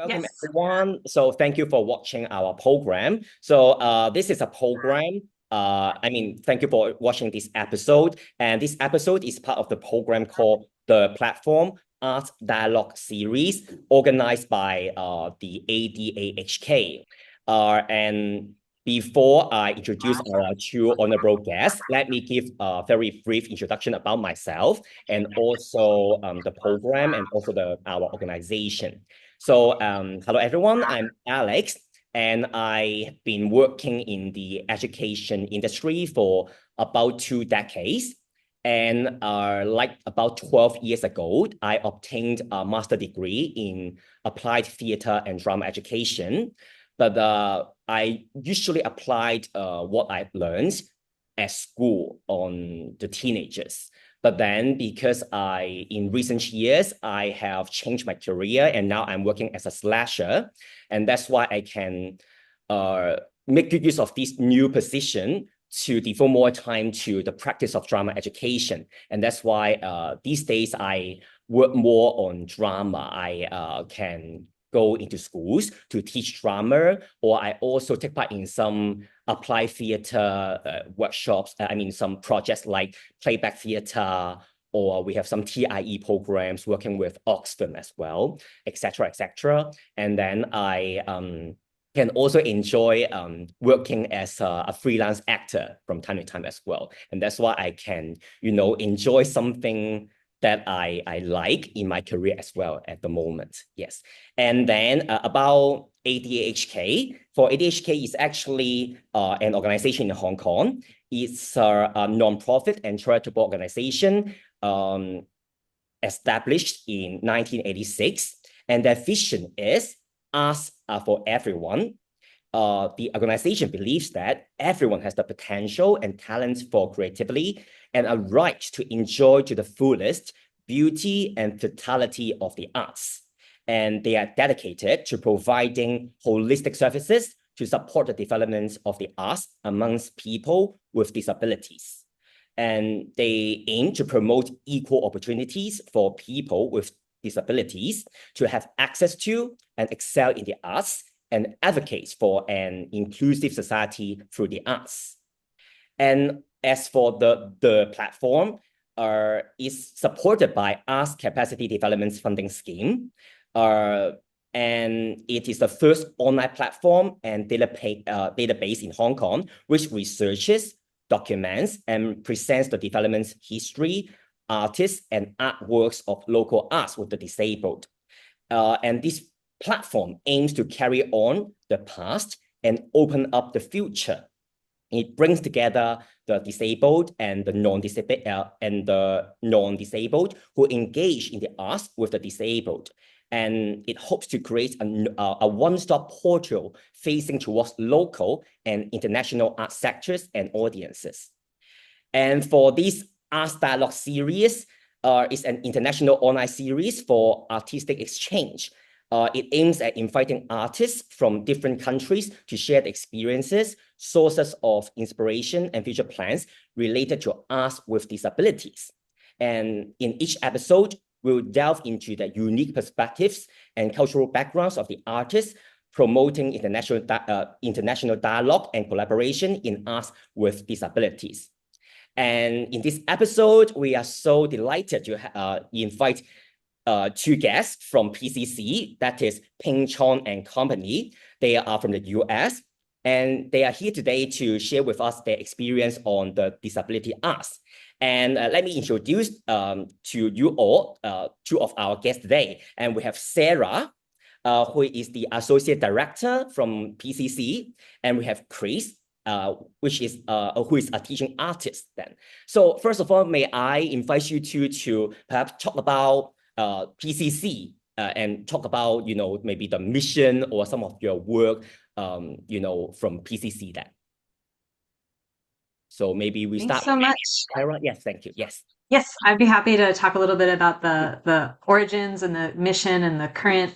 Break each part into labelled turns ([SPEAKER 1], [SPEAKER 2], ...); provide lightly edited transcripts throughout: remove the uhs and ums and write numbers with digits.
[SPEAKER 1] Welcome,
[SPEAKER 2] Yes.
[SPEAKER 1] everyone. So thank you for watching our program. So this is a program. Thank you for watching this episode. And this episode is part of the program called the Platform Art Dialogue Series, organized by the ADAHK. And before I introduce our two honorable guests, let me give a very brief introduction about myself and also the program and also our organization. So, hello everyone, I'm Alex, and I've been working in the education industry for about 2 decades. And like about 12 years ago, I obtained a master's degree in applied theater and drama education. But I usually applied what I've learned at school on the teenagers. But then because in recent years, I have changed my career and now I'm working as a slasher. And that's why I can make good use of this new position to devote more time to the practice of drama education. And that's why these days I work more on drama. I can go into schools to teach drama, or I also take part in some applied theater workshops. Some projects like playback theater, or we have some TIE programs working with Oxfam as well, etc., etc. And then I can also enjoy working as a freelance actor from time to time as well. And that's why I can, enjoy something that I like in my career as well at the moment. Yes. And then about ADHK. For ADHK is actually an organization in Hong Kong. It's a non-profit and charitable organization established in 1986. And their vision is Arts are for everyone. The organization believes that everyone has the potential and talent for creativity and a right to enjoy to the fullest beauty and totality of the arts. And they are dedicated to providing holistic services to support the development of the arts amongst people with disabilities. And they aim to promote equal opportunities for people with disabilities to have access to and excel in the arts and advocates for an inclusive society through the arts. And as for the platform, is supported by Arts Capacity Development Funding Scheme. And it is the first online platform and database in Hong Kong, which researches, documents, and presents the development history, artists, and artworks of local arts with the disabled. And this platform aims to carry on the past and open up the future. It brings together the disabled and the non-disabled who engage in the arts with the disabled. And it hopes to create a one-stop portal facing towards local and international art sectors and audiences. And for this Arts Dialogue series, is an international online series for artistic exchange. It aims at inviting artists from different countries to share the experiences, sources of inspiration, and future plans related to arts with disabilities. And in each episode, we'll delve into the unique perspectives and cultural backgrounds of the artists, promoting international dialogue and collaboration in arts with disabilities. And in this episode, we are so delighted to invite two guests from PCC, that is Ping Chong and Company. They are from the US, and they are here today to share with us their experience on the disability arts. And let me introduce to you all two of our guests today. And we have Sarah, who is the Associate Director from PCC, and we have Chris, who is a teaching artist then. So first of all, may I invite you to perhaps talk about PCC and talk about, maybe the mission or some of your work, from PCC then. So maybe we
[SPEAKER 2] Thanks
[SPEAKER 1] start.
[SPEAKER 2] so much.
[SPEAKER 1] Sarah, yes, thank you. Yes.
[SPEAKER 2] Yes, I'd be happy to talk a little bit about the origins and the mission and the current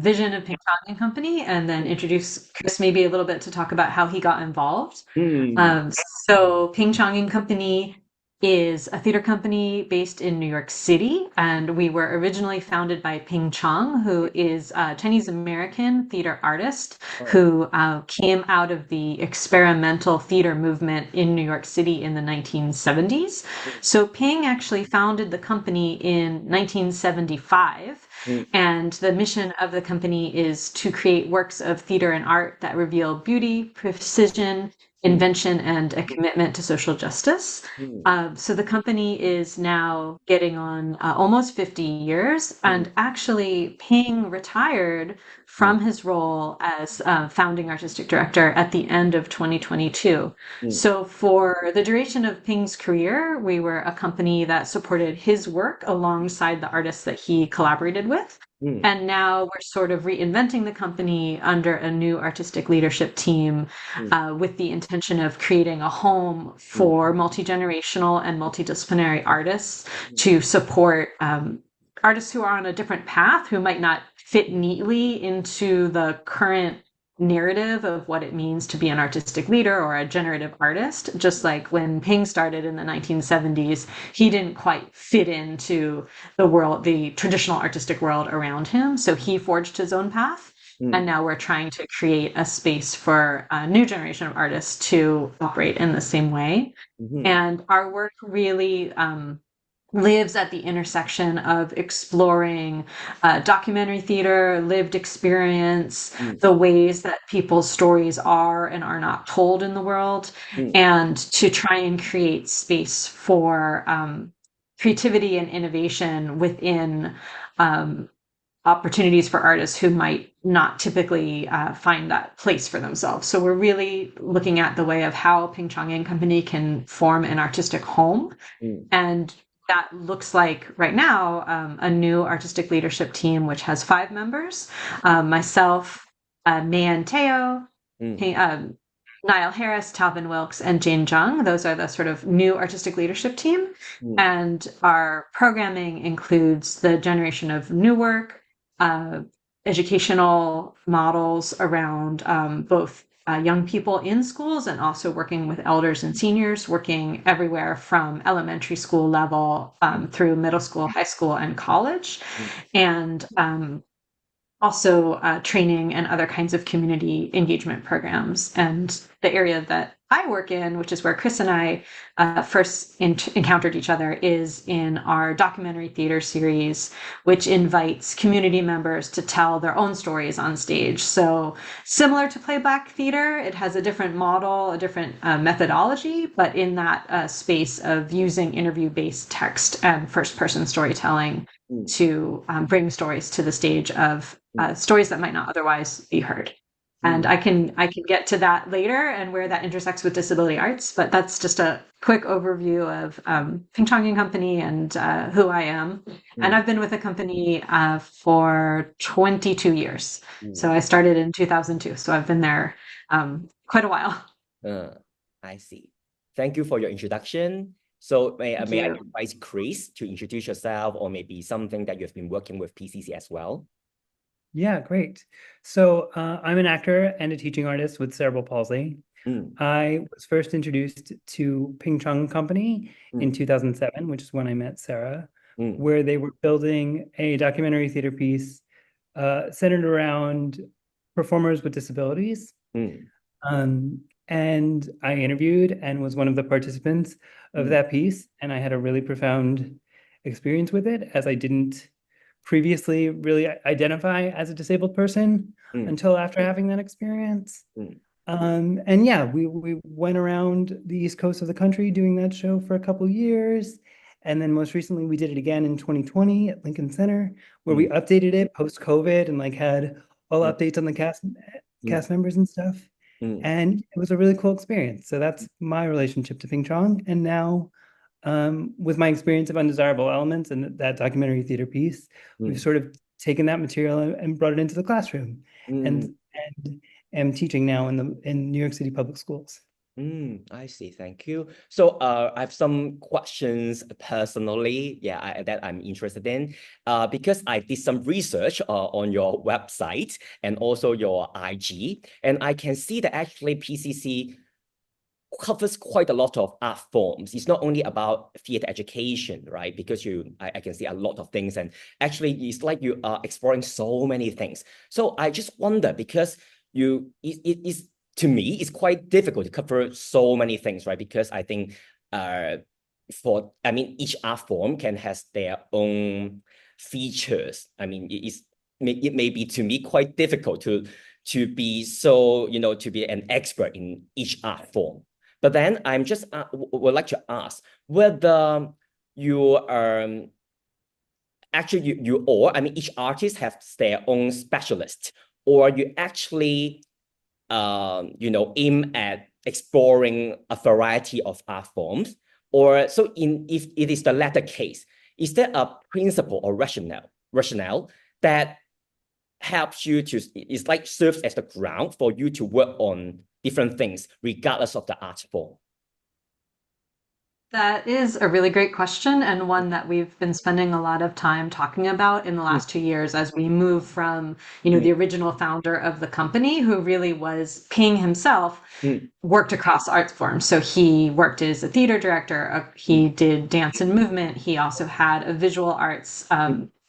[SPEAKER 2] vision of Ping Chong and Company, and then introduce Chris maybe a little bit to talk about how he got involved.
[SPEAKER 1] Mm.
[SPEAKER 2] So Ping Chong and Company is a theater company based in New York City, and we were originally founded by Ping Chong, who is a Chinese American theater artist who came out of the experimental theater movement in New York City in the 1970s. So Ping actually founded the company in 1975. And the mission of the company is to create works of theater and art that reveal beauty, precision, invention, and a commitment to social justice. So the company is now getting on almost 50 years, and actually Ping retired from his role as founding artistic director at the end of 2022. So for the duration of Ping's career, we were a company that supported his work alongside the artists that he collaborated with. And now we're sort of reinventing the company under a new artistic leadership team with the intention of creating a home for multi-generational and multidisciplinary artists to support artists who are on a different path, who might not fit neatly into the current narrative of what it means to be an artistic leader or a generative artist. Just like when Ping started in the 1970s, he didn't quite fit into the world, the traditional artistic world around him. So he forged his own path. And now we're trying to create a space for a new generation of artists to operate in the same way. And our work really lives at the intersection of exploring documentary theater, lived experience, the ways that people's stories are and are not told in the world, and to try and create space for creativity and innovation within opportunities for artists who might not typically find that place for themselves. So we're really looking at the way of how Ping Chong and Company can form an artistic home. And that looks like right now a new artistic leadership team, which has 5 members, myself, Mayan Teo, Niall Harris, Talvin Wilkes, and Jane Jung. Those are the sort of new artistic leadership team. And our programming includes the generation of new work, educational models around both young people in schools and also working with elders and seniors, working everywhere from elementary school level through middle school, high school, and college. And also training and other kinds of community engagement programs. And the area that I work in, which is where Chris and I first encountered each other, is in our documentary theater series, which invites community members to tell their own stories on stage. So similar to playback theater, it has a different model, a different methodology, but in that space of using interview-based text and first-person storytelling to bring stories to the stage of stories that might not otherwise be heard. And I can get to that later and where that intersects with disability arts, but that's just a quick overview of Ping Chong and Company and who I am. And I've been with the company for 22 years. So I started in 2002. So I've been there quite a while.
[SPEAKER 1] I see. Thank you for your introduction. So may I invite Chris to introduce yourself, or maybe something that you've been working with PCC as well?
[SPEAKER 3] Yeah, great. So I'm an actor and a teaching artist with cerebral palsy. I was first introduced to Ping Chong Company in 2007, which is when I met Sarah, where they were building a documentary theater piece centered around performers with disabilities. And I interviewed and was one of the participants of that piece. And I had a really profound experience with it, as I didn't previously really identify as a disabled person until after having that experience. And yeah, we went around the East Coast of the country doing that show for a couple years. And then most recently we did it again in 2020 at Lincoln Center, where we updated it post-COVID and like had all updates on the cast members and stuff. And it was a really cool experience. So that's my relationship to Ping Chong. And now with my experience of Undesirable Elements and that documentary theater piece, we've sort of taken that material and brought it into the classroom, and am teaching now in New York City public schools.
[SPEAKER 1] I see. Thank you. So I have some questions personally, that I'm interested in, because I did some research on your website and also your IG, and I can see that actually PCC covers quite a lot of art forms. It's not only about theater education, right? Because I can see a lot of things, and actually it's like you are exploring so many things. So I just wonder, because it is, to me, it's quite difficult to cover so many things, right? Because I think each art form has their own features. I mean, it may be, to me, quite difficult to be so, to be an expert in each art form. But then I'm just would like to ask whether you actually each artist has their own specialist, or you actually aim at exploring a variety of art forms, or so if it is the latter case, is there a principle or rationale that helps you to, it's like serves as the ground for you to work on different things regardless of the art form?
[SPEAKER 2] That is a really great question, and one that we've been spending a lot of time talking about in the last 2 years as we move from, the original founder of the company, who really was Ping himself, worked across art forms. So he worked as a theater director, he did dance and movement, he also had a visual arts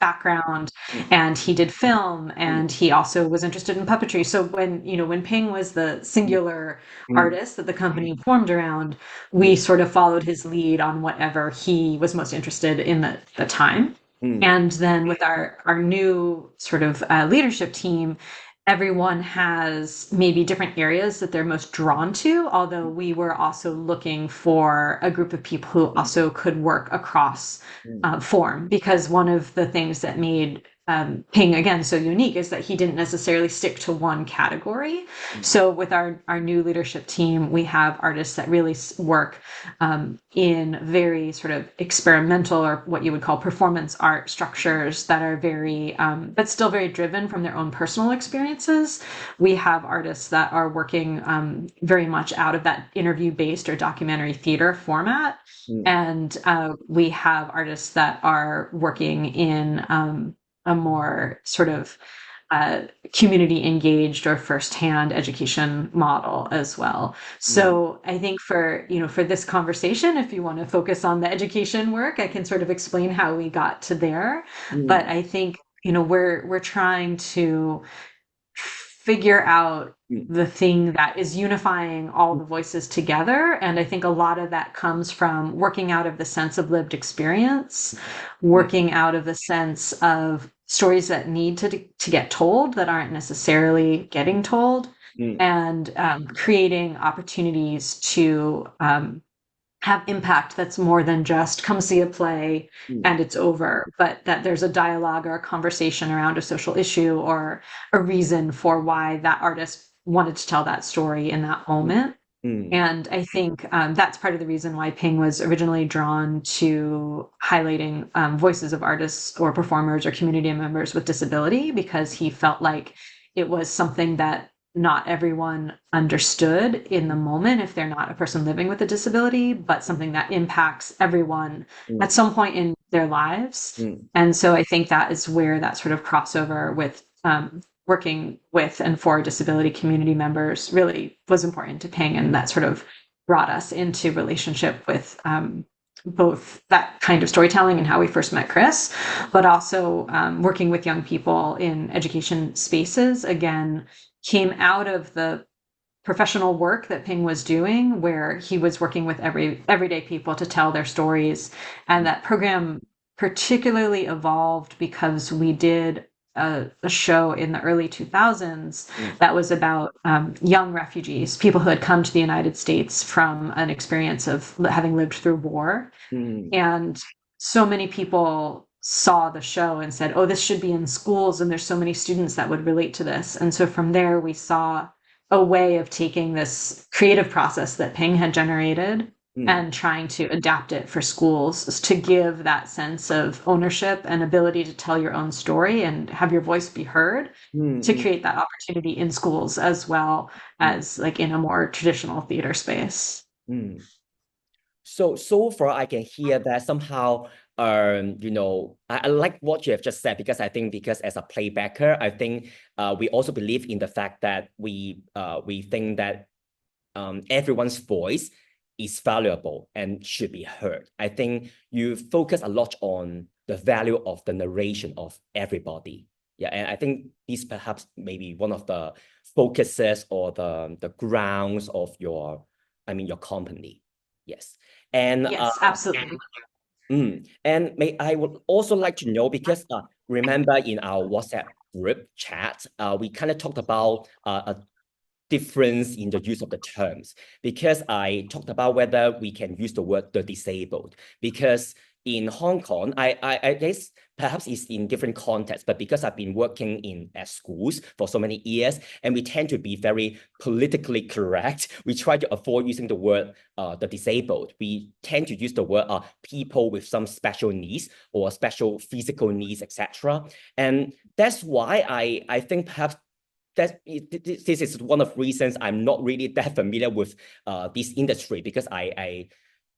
[SPEAKER 2] background, and he did film, and he also was interested in puppetry. So when Ping was the singular artist that the company formed around, we sort of followed his lead on whatever he was most interested in the time. And then with our new sort of leadership team, everyone has maybe different areas that they're most drawn to, although we were also looking for a group of people who also could work across form, because one of the things that made Ping, again, so unique is that he didn't necessarily stick to one category. So with our new leadership team, we have artists that really work in very sort of experimental, or what you would call performance art structures that are very, but still very driven from their own personal experiences. We have artists that are working very much out of that interview-based or documentary theater format. And we have artists that are working in a more sort of community engaged or firsthand education model as well. So I think for this conversation, if you want to focus on the education work, I can sort of explain how we got to there. But I think, we're trying to figure out the thing that is unifying all the voices together. And I think a lot of that comes from working out of the sense of lived experience, working out of the sense of stories that need to get told that aren't necessarily getting told, and creating opportunities to have impact that's more than just come see a play and it's over, but that there's a dialogue or a conversation around a social issue or a reason for why that artist wanted to tell that story in that moment. And I think that's part of the reason why Ping was originally drawn to highlighting voices of artists or performers or community members with disability, because he felt like it was something that not everyone understood in the moment if they're not a person living with a disability, but something that impacts everyone at some point in their lives. And so I think that is where that sort of crossover with working with and for disability community members really was important to Ping, and that sort of brought us into relationship with both that kind of storytelling and how we first met Chris, but also working with young people in education spaces, again, came out of the professional work that Ping was doing, where he was working with everyday people to tell their stories. And that program particularly evolved because we did a show in the early 2000s that was about young refugees, people who had come to the United States from an experience of having lived through war. And so many people saw the show and said, oh, this should be in schools, and there's so many students that would relate to this. And so from there, we saw a way of taking this creative process that Ping had generated and trying to adapt it for schools to give that sense of ownership and ability to tell your own story and have your voice be heard, to create that opportunity in schools as well as like in a more traditional theater space.
[SPEAKER 1] So far I can hear that somehow, I like what you have just said, because I think, because as a playbacker, I think we also believe in the fact that we think that everyone's voice is valuable and should be heard. I think you focus a lot on the value of the narration of everybody. Yeah, and I think this perhaps maybe one of the focuses or the grounds of your, your company. Yes. And
[SPEAKER 2] Yes, absolutely.
[SPEAKER 1] and I would also like to know, because remember in our WhatsApp group chat, we kind of talked about a difference in the use of the terms, because I talked about whether we can use the word the disabled, because in Hong Kong, I guess perhaps it's in different contexts, but because I've been working at schools for so many years, and we tend to be very politically correct, we try to avoid using the word the disabled. We tend to use the word people with some special needs or special physical needs, etc. And that's why I think perhaps this is one of the reasons I'm not really that familiar with this industry, because I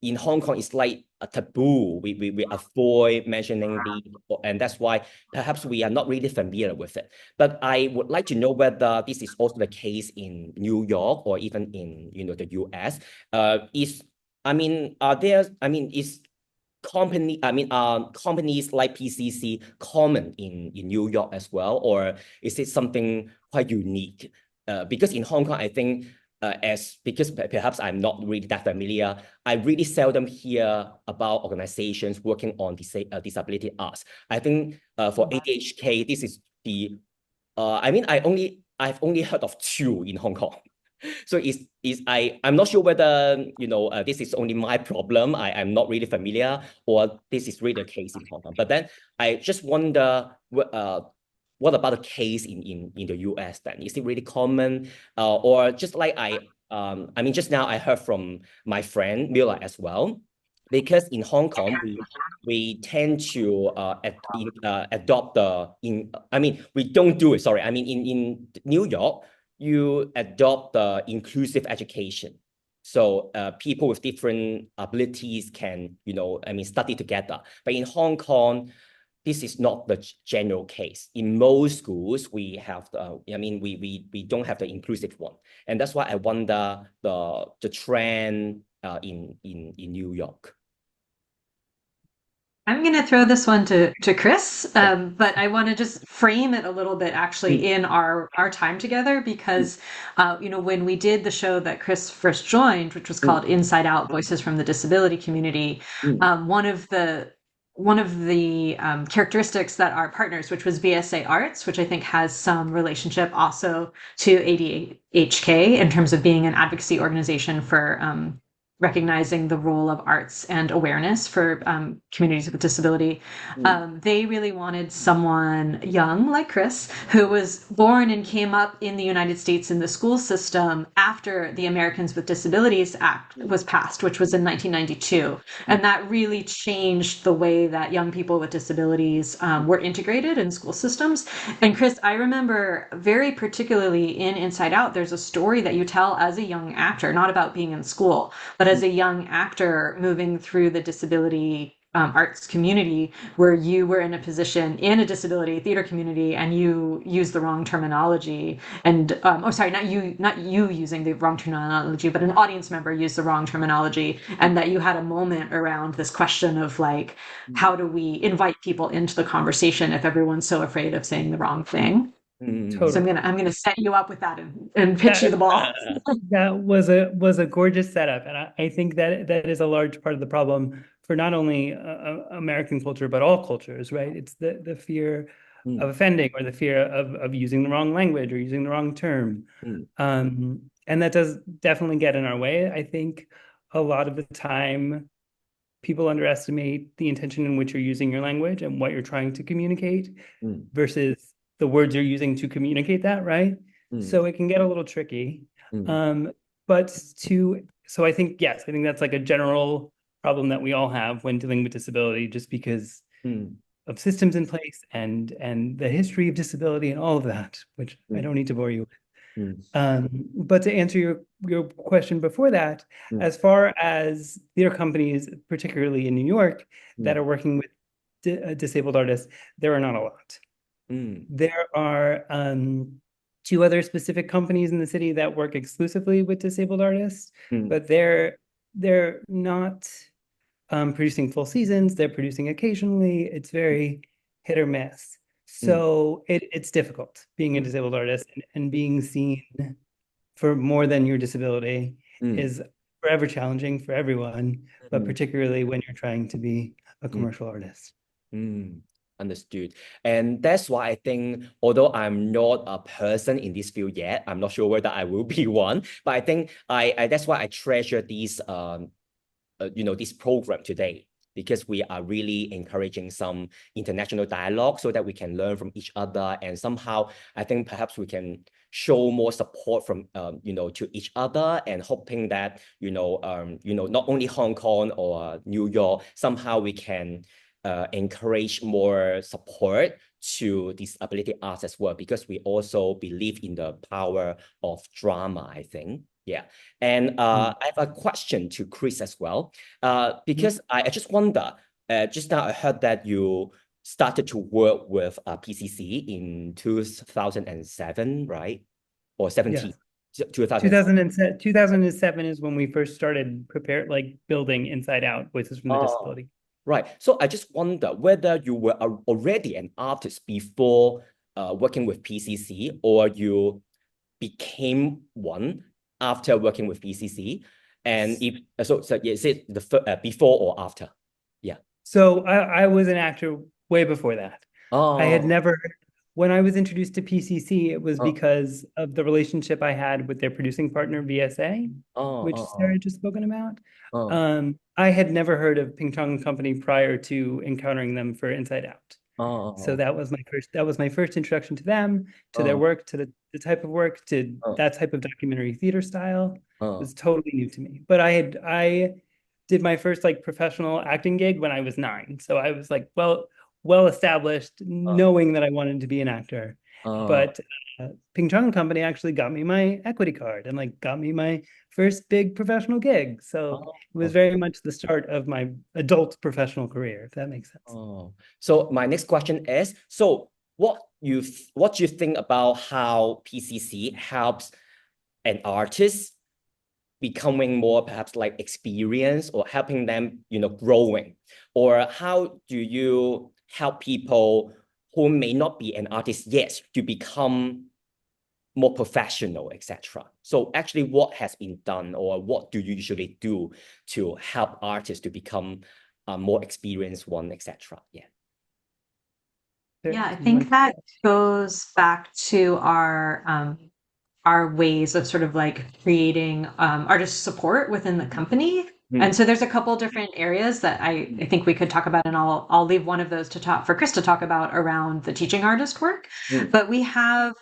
[SPEAKER 1] in Hong Kong, it's like a taboo. We avoid mentioning and that's why perhaps we are not really familiar with it. But I would like to know whether this is also the case in New York or even in the US. Is companies like PCC common in New York as well, or is it something quite unique? Because in Hong Kong, I think because perhaps I'm not really that familiar, I really seldom hear about organizations working on disability arts. I think for ADHK, this is I've only heard of two in Hong Kong. So I'm not sure whether this is only my problem. I'm not really familiar, or this is really the case in Hong Kong. But then I just wonder, what about the case in the US then? Is it really common, or just like just now I heard from my friend Mila as well, because in Hong Kong we tend to adopt we don't do it. Sorry, in New York, you adopt the inclusive education. So people with different abilities can, study together. But in Hong Kong, this is not the general case. In most schools, we have we don't have the inclusive one, and that's why I wonder the trend in New York.
[SPEAKER 2] I'm going to throw this one to Chris, but I want to just frame it a little bit actually in our time together, because when we did the show that Chris first joined, which was called Inside Out: Voices from the Disability Community, one of the characteristics that our partners, which was VSA Arts, which I think has some relationship also to ADHK in terms of being an advocacy organization for recognizing the role of arts and awareness for communities with disability. They really wanted someone young like Chris, who was born and came up in the United States in the school system after the Americans with Disabilities Act was passed, which was in 1992. And that really changed the way that young people with disabilities were integrated in school systems. And Chris, I remember very particularly in Inside Out, there's a story that you tell as a young actor, not about being in school, but as a young actor moving through the disability arts community, where you were in a position in a disability theater community and you used the wrong terminology, and not you using the wrong terminology, but an audience member used the wrong terminology, and that you had a moment around this question of like, how do we invite people into the conversation if everyone's so afraid of saying the wrong thing?
[SPEAKER 3] Totally.
[SPEAKER 2] So I'm gonna set you up with that and pitch you the ball.
[SPEAKER 3] That was a gorgeous setup, and I think that is a large part of the problem for not only American culture but all cultures, right? It's the fear of offending, or the fear of using the wrong language or using the wrong term, and that does definitely get in our way. I think a lot of the time people underestimate the intention in which you're using your language and what you're trying to communicate versus the words you're using to communicate that, right? So it can get a little tricky. So I think, yes, I think that's like a general problem that we all have when dealing with disability, just because of systems in place and the history of disability and all of that, which I don't need to bore you with. But to answer your question before that, as far as theater companies, particularly in New York, that are working with disabled artists, there are not a lot. There are two other specific companies in the city that work exclusively with disabled artists,
[SPEAKER 1] Mm,
[SPEAKER 3] but they're not producing full seasons. They're producing occasionally. It's very hit or miss.
[SPEAKER 1] mm,
[SPEAKER 3] So it's difficult being a disabled artist and being seen for more than your disability
[SPEAKER 1] mm,
[SPEAKER 3] is forever challenging for everyone, but
[SPEAKER 1] mm,
[SPEAKER 3] particularly when you're trying to be a
[SPEAKER 1] mm,
[SPEAKER 3] commercial artist.
[SPEAKER 1] mm. Understood. And that's why I think, although I'm not a person in this field yet, I'm not sure whether I will be one, but I think I that's why I treasure these this program today, because we are really encouraging some international dialogue so that we can learn from each other, and somehow I think perhaps we can show more support from to each other, and hoping that not only Hong Kong or New York, somehow we can encourage more support to disability arts as well, because we also believe in the power of drama, I think. Yeah. And I have a question to Chris as well, because I just wonder, just now I heard that you started to work with PCC in 2007, right? Or 17,
[SPEAKER 3] Yes.
[SPEAKER 1] 2007.
[SPEAKER 3] 2007 is when we first started building Inside Out, Voices from the
[SPEAKER 1] Oh,
[SPEAKER 3] Disability.
[SPEAKER 1] right. So I just wonder whether you were already an artist before working with PCC, or you became one after working with PCC, and if so, is it the before or after? Yeah.
[SPEAKER 3] So I was an actor way before that. I had
[SPEAKER 1] Oh,
[SPEAKER 3] never, when I was introduced to PCC, it was
[SPEAKER 1] oh,
[SPEAKER 3] because of the relationship I had with their producing partner, VSA,
[SPEAKER 1] oh,
[SPEAKER 3] which
[SPEAKER 1] oh,
[SPEAKER 3] Sarah just spoken about.
[SPEAKER 1] oh,
[SPEAKER 3] I had never heard of Ping Chong Company prior to encountering them for Inside Out. So
[SPEAKER 1] oh,
[SPEAKER 3] that was my first introduction to them, to their
[SPEAKER 1] oh,
[SPEAKER 3] work, to the type of work, to
[SPEAKER 1] oh,
[SPEAKER 3] that type of documentary theater style. It
[SPEAKER 1] oh,
[SPEAKER 3] was totally new to me. But I did my first professional acting gig when I was 9. So I was well established,
[SPEAKER 1] oh,
[SPEAKER 3] knowing that I wanted to be an actor.
[SPEAKER 1] oh,
[SPEAKER 3] But Ping Chong Company actually got me my equity card and got me my first big professional gig. So it was
[SPEAKER 1] oh,
[SPEAKER 3] very much the start of my adult professional career, if that makes sense.
[SPEAKER 1] oh. So my next question is, so what do you think about how PCC helps an artist becoming more perhaps experienced, or helping them growing, or how do you help people who may not be an artist yet to become more professional, etc.? So actually, what has been done, or what do you usually do to help artists to become a more experienced one, etc.? Yeah.
[SPEAKER 2] Yeah, I think that goes back to our ways of sort of creating artist support within the company. And so there's a couple different areas that I think we could talk about, and I'll leave one of those for Chris to talk about around the teaching artist work. But we have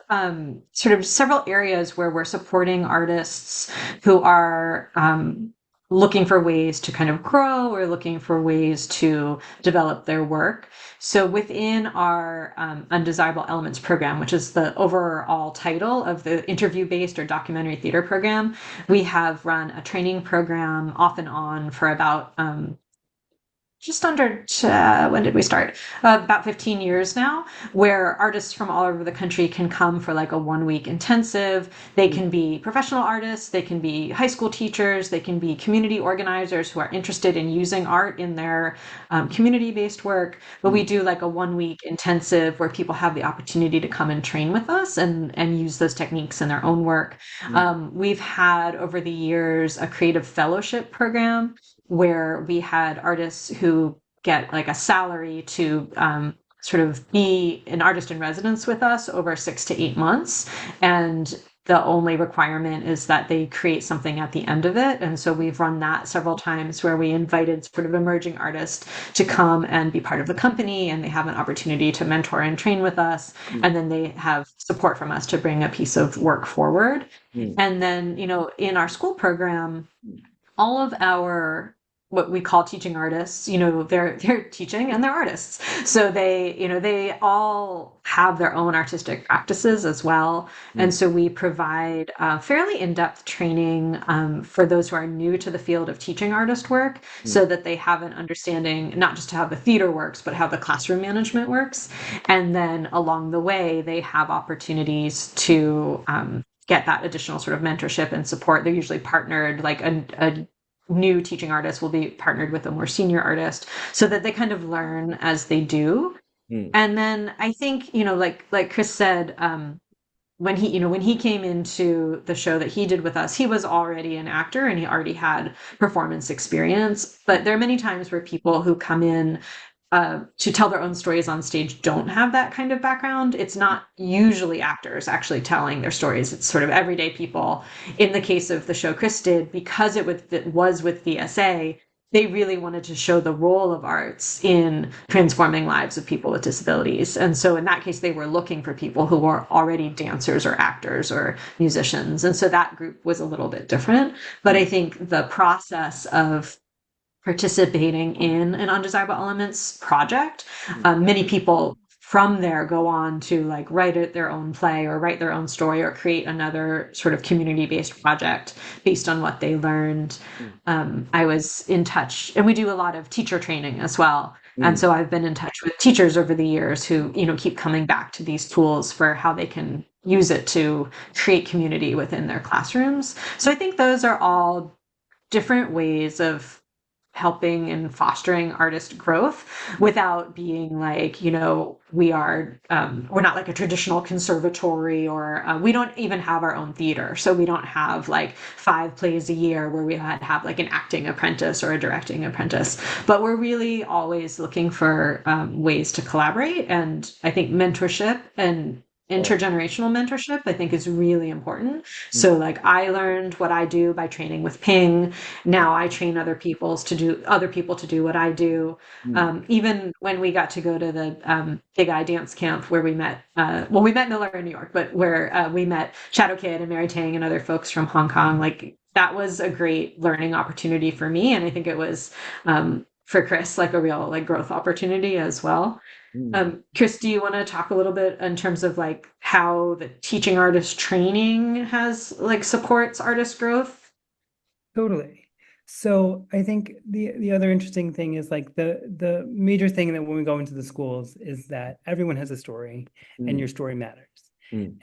[SPEAKER 2] sort of several areas where we're supporting artists who are looking for ways to kind of grow, or looking for ways to develop their work. So within our Undesirable Elements program, which is the overall title of the interview-based or documentary theater program, we have run a training program off and on for about just under, when did we start? About 15 years now, where artists from all over the country can come for a 1-week intensive. They can be professional artists, they can be high school teachers, they can be community organizers who are interested in using art in their community-based work. But we do a 1-week intensive where people have the opportunity to come and train with us and use those techniques in their own work. We've had over the years a creative fellowship program where we had artists who get a salary to sort of be an artist in residence with us over 6 to 8 months. And the only requirement is that they create something at the end of it. And so we've run that several times, where we invited sort of emerging artists to come and be part of the company, and they have an opportunity to mentor and train with us. And then they have support from us to bring a piece of work forward. And then, in our school program, all of our what we call teaching artists, they're teaching and they're artists. So they all have their own artistic practices as well. And so we provide fairly in-depth training for those who are new to the field of teaching artist work, so that they have an understanding, not just how the theater works, but how the classroom management works. And then along the way, they have opportunities to get that additional sort of mentorship and support. They're usually partnered, like a new teaching artist will be partnered with a more senior artist, so that they kind of learn as they do. And then I think, like Chris said, when he came into the show that he did with us, he was already an actor and he already had performance experience. But there are many times where people who come in to tell their own stories on stage don't have that kind of background. It's not usually actors actually telling their stories. It's sort of everyday people. In the case of the show Chris did, because it was with VSA, they really wanted to show the role of arts in transforming lives of people with disabilities. And so in that case, they were looking for people who were already dancers or actors or musicians. And so that group was a little bit different. But I think the process of participating in an Undesirable Elements project, many people from there go on to like write their own play or write their own story or create another sort of community-based project based on what they learned. I was in touch, and we do a lot of teacher training as well. And so I've been in touch with teachers over the years who, keep coming back to these tools for how they can use it to create community within their classrooms. So I think those are all different ways of helping and fostering artist growth without being like, we're not like a traditional conservatory, or we don't even have our own theater. So we don't have like 5 plays a year where we have like an acting apprentice or a directing apprentice, but we're really always looking for ways to collaborate. And I think mentorship and intergenerational mentorship, I think, is really important. So like I learned what I do by training with Ping. Now I train other people to do what I do. Even when we got to go to the Big Eye Dance Camp where we met, we met Miller in New York, but where we met Shadow Kid and Mary Tang and other folks from Hong Kong, like that was a great learning opportunity for me. And I think it was for Chris, like a real like growth opportunity as well. Chris, do you want to talk a little bit in terms of like how the teaching artist training has like supports artist growth?
[SPEAKER 3] Totally. So I think the other interesting thing is like the major thing that when we go into the schools is that everyone has a story and your story matters.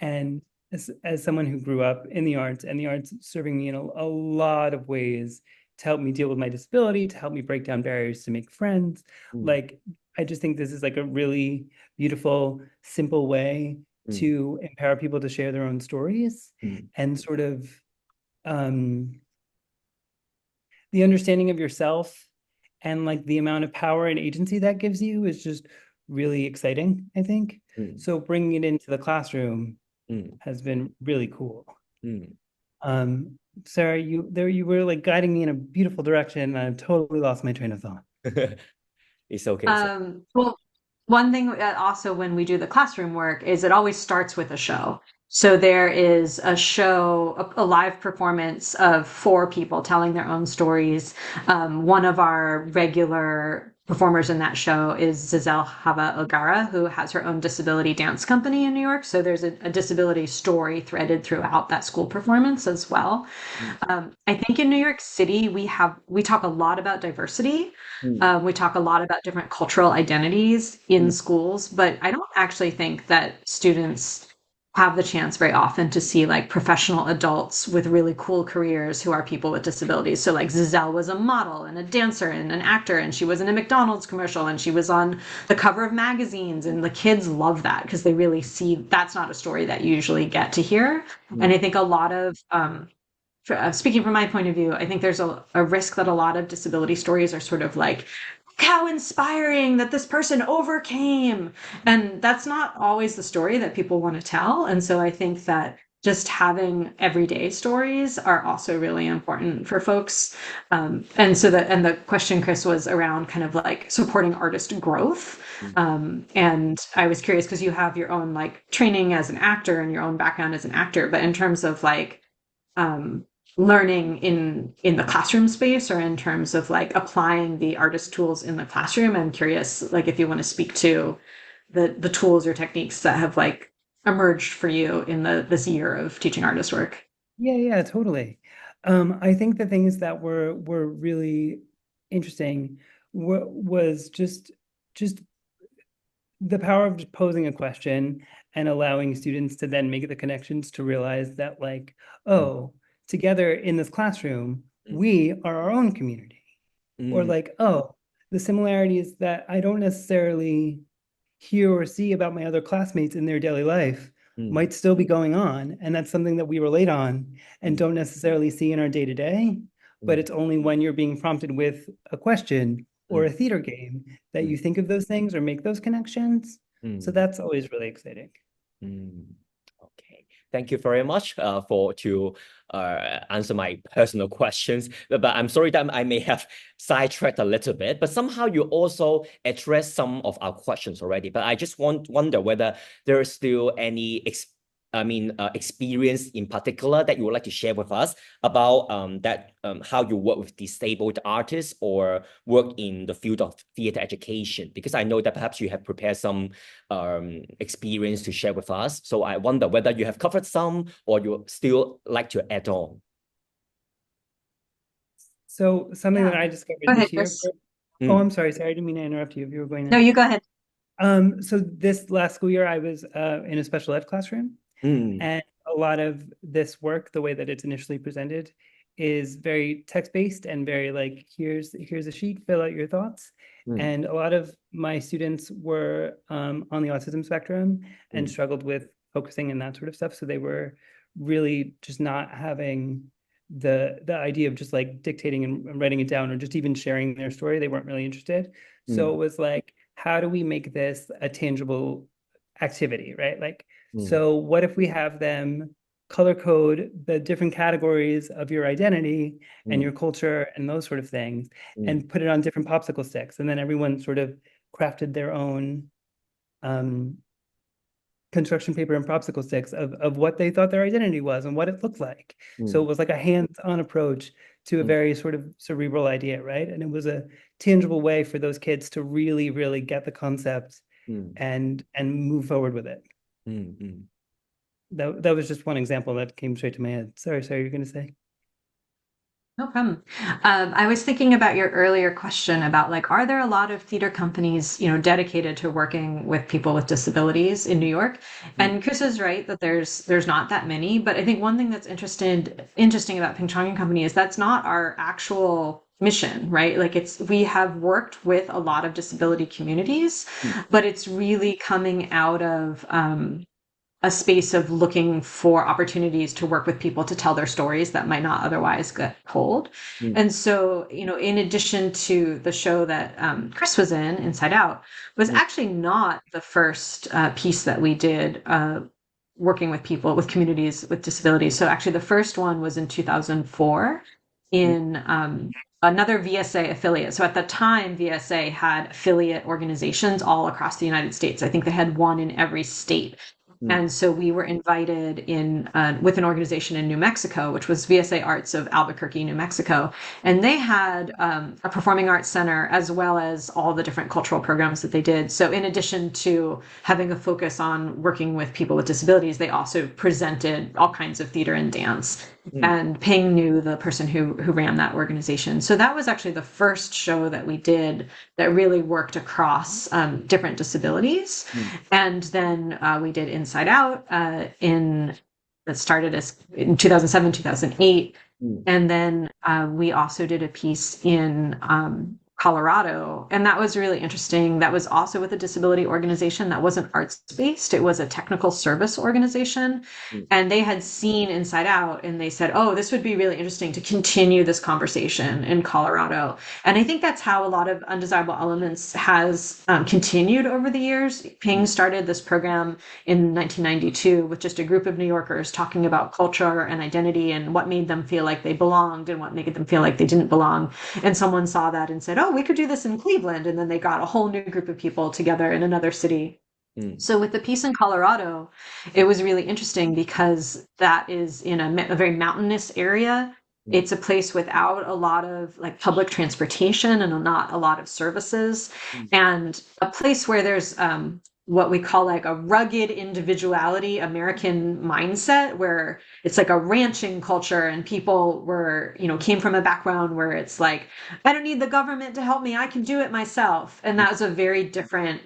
[SPEAKER 3] And as someone who grew up in the arts, and the arts serving me in a lot of ways to help me deal with my disability, to help me break down barriers to make friends, like I just think this is like a really beautiful, simple way to empower people to share their own stories, and sort of the understanding of yourself and like the amount of power and agency that gives you is just really exciting, I think. So bringing it into the classroom has been really cool. Sarah, you were like guiding me in a beautiful direction, and I've totally lost my train of thought.
[SPEAKER 1] It's okay.
[SPEAKER 2] Well, one thing also when we do the classroom work is it always starts with a show. So there is a show, a live performance of 4 people telling their own stories. One of our regular performers in that show is Zizel Hava Ogara, who has her own disability dance company in New York. So there's a disability story threaded throughout that school performance as well. I think in New York City, we talk a lot about diversity. We talk a lot about different cultural identities in schools, but I don't actually think that students have the chance very often to see like professional adults with really cool careers who are people with disabilities. So like Zizel was a model and a dancer and an actor, and she was in a McDonald's commercial, and she was on the cover of magazines, and the kids love that because they really see that's not a story that you usually get to hear. And I think a lot of speaking from my point of view, I think there's a risk that a lot of disability stories are sort of like, how inspiring that this person overcame. And that's not always the story that people want to tell. And so I think that just having everyday stories are also really important for folks. And the question, Chris, was around kind of like supporting artist growth. And I was curious because you have your own like training as an actor and your own background as an actor, but in terms of like learning in the classroom space or in terms of like applying the artist tools in the classroom. I'm curious, like if you want to speak to the tools or techniques that have like emerged for you in this year of teaching artist work.
[SPEAKER 3] Yeah, totally. I think the things that were really interesting was just the power of just posing a question and allowing students to then make the connections to realize that like, oh, together in this classroom, we are our own community. Or like, oh, the similarities that I don't necessarily hear or see about my other classmates in their daily life might still be going on. And that's something that we relate on and don't necessarily see in our day to day. But it's only when you're being prompted with a question or a theater game that you think of those things or make those connections. So that's always really exciting.
[SPEAKER 1] Okay, thank you very much for to answer my personal questions. But I'm sorry that I may have sidetracked a little bit. But somehow you also addressed some of our questions already. But I just wonder whether there is still any experience in particular that you would like to share with us about how you work with disabled artists or work in the field of theater education, because I know that perhaps you have prepared some experience to share with us. So I wonder whether you have covered some or you still like to add on.
[SPEAKER 3] So something that I discovered
[SPEAKER 2] Go ahead,
[SPEAKER 3] this year.
[SPEAKER 2] Chris.
[SPEAKER 3] Oh, I'm sorry. I didn't mean to interrupt you if you were going to.
[SPEAKER 2] No, you go ahead.
[SPEAKER 3] So this last school year, I was in a special ed classroom. And a lot of this work, the way that it's initially presented, is very text-based and very like, here's a sheet, fill out your thoughts. And a lot of my students were on the autism spectrum and struggled with focusing and that sort of stuff. So they were really just not having the idea of just like dictating and writing it down or just even sharing their story. They weren't really interested. So it was like, how do we make this a tangible activity, right? Like, so what if we have them color code the different categories of your identity and your culture and those sort of things and put it on different popsicle sticks, and then everyone sort of crafted their own construction paper and popsicle sticks of what they thought their identity was and what it looked like. So it was like a hands-on approach to a very sort of cerebral idea, right? And it was a tangible way for those kids to really, really get the concept and move forward with it. That was just one example that came straight to my head. Sorry, you're going to say?
[SPEAKER 2] No problem. I was thinking about your earlier question about like, are there a lot of theater companies, dedicated to working with people with disabilities in New York? And Chris is right that there's not that many. But I think one thing that's interesting about Ping Chong and Company is that's not our actual mission, right? Like we have worked with a lot of disability communities, but it's really coming out of a space of looking for opportunities to work with people to tell their stories that might not otherwise get told. And so, in addition to the show that Chris was in, Inside Out, was actually not the first piece that we did working with people, with communities with disabilities. So actually the first one was in 2004 in another VSA affiliate. So at the time, VSA had affiliate organizations all across the United States. I think they had one in every state. And so we were invited in with an organization in New Mexico, which was VSA Arts of Albuquerque, New Mexico. And they had a performing arts center as well as all the different cultural programs that they did. So in addition to having a focus on working with people with disabilities, they also presented all kinds of theater and dance. And Ping knew the person who ran that organization. So that was actually the first show that we did that really worked across different disabilities. And then we did Inside Out that started in 2007, 2008. And then we also did a piece in Colorado, and that was really interesting. That was also with a disability organization that wasn't arts-based. It was a technical service organization. And they had seen Inside Out and they said, oh, this would be really interesting to continue this conversation in Colorado. And I think that's how a lot of Undesirable Elements has continued over the years. Ping started this program in 1992 with just a group of New Yorkers talking about culture and identity and what made them feel like they belonged and what made them feel like they didn't belong. And someone saw that and said, oh, we could do this in Cleveland. And then they got a whole new group of people together in another city. So with the piece in Colorado, it was really interesting because that is in a very mountainous area It's a place without a lot of like public transportation and not a lot of services, and a place where there's what we call like a rugged individuality American mindset, where it's like a ranching culture and people were, came from a background where it's like, I don't need the government to help me, I can do it myself. And that was a very different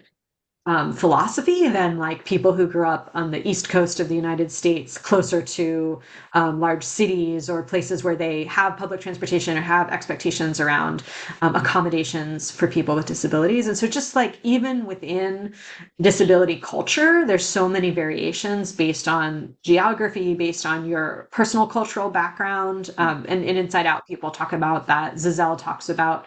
[SPEAKER 2] philosophy than like people who grew up on the East Coast of the United States, closer to large cities or places where they have public transportation or have expectations around accommodations for people with disabilities. And so just like even within disability culture, there's so many variations based on geography, based on your personal cultural background. And in Inside Out, people talk about that. Giselle talks about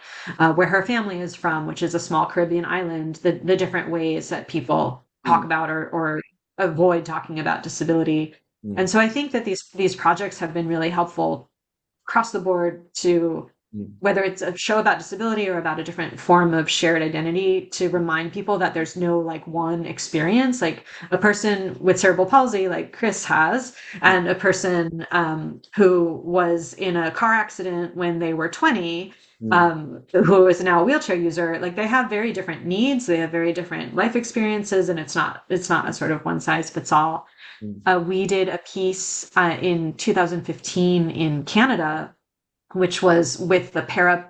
[SPEAKER 2] where her family is from, which is a small Caribbean island, the different ways that people talk about or avoid talking about disability. And so I think that these projects have been really helpful across the board to, whether it's a show about disability or about a different form of shared identity, to remind people that there's no like one experience. Like a person with cerebral palsy like Chris has, and a person who was in a car accident when they were 20, who is now a wheelchair user, like they have very different needs, they have very different life experiences, and it's not a sort of one size fits all. We did a piece in 2015 in Canada, which was with the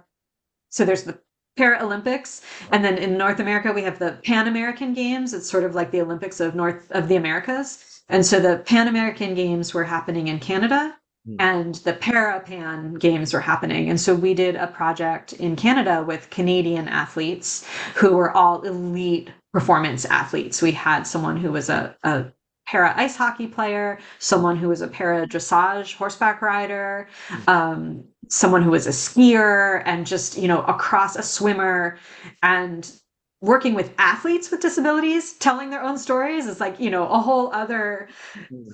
[SPEAKER 2] so there's the Paralympics, and then in North America we have the Pan American Games. It's sort of like the Olympics of the Americas. And so the Pan American Games were happening in Canada, and the Para-Pan Games were happening. And so we did a project in Canada with Canadian athletes who were all elite performance athletes. We had someone who was a para ice hockey player, someone who was a para dressage horseback rider, someone who was a skier, and just, across a swimmer. And working with athletes with disabilities, telling their own stories is like, a whole other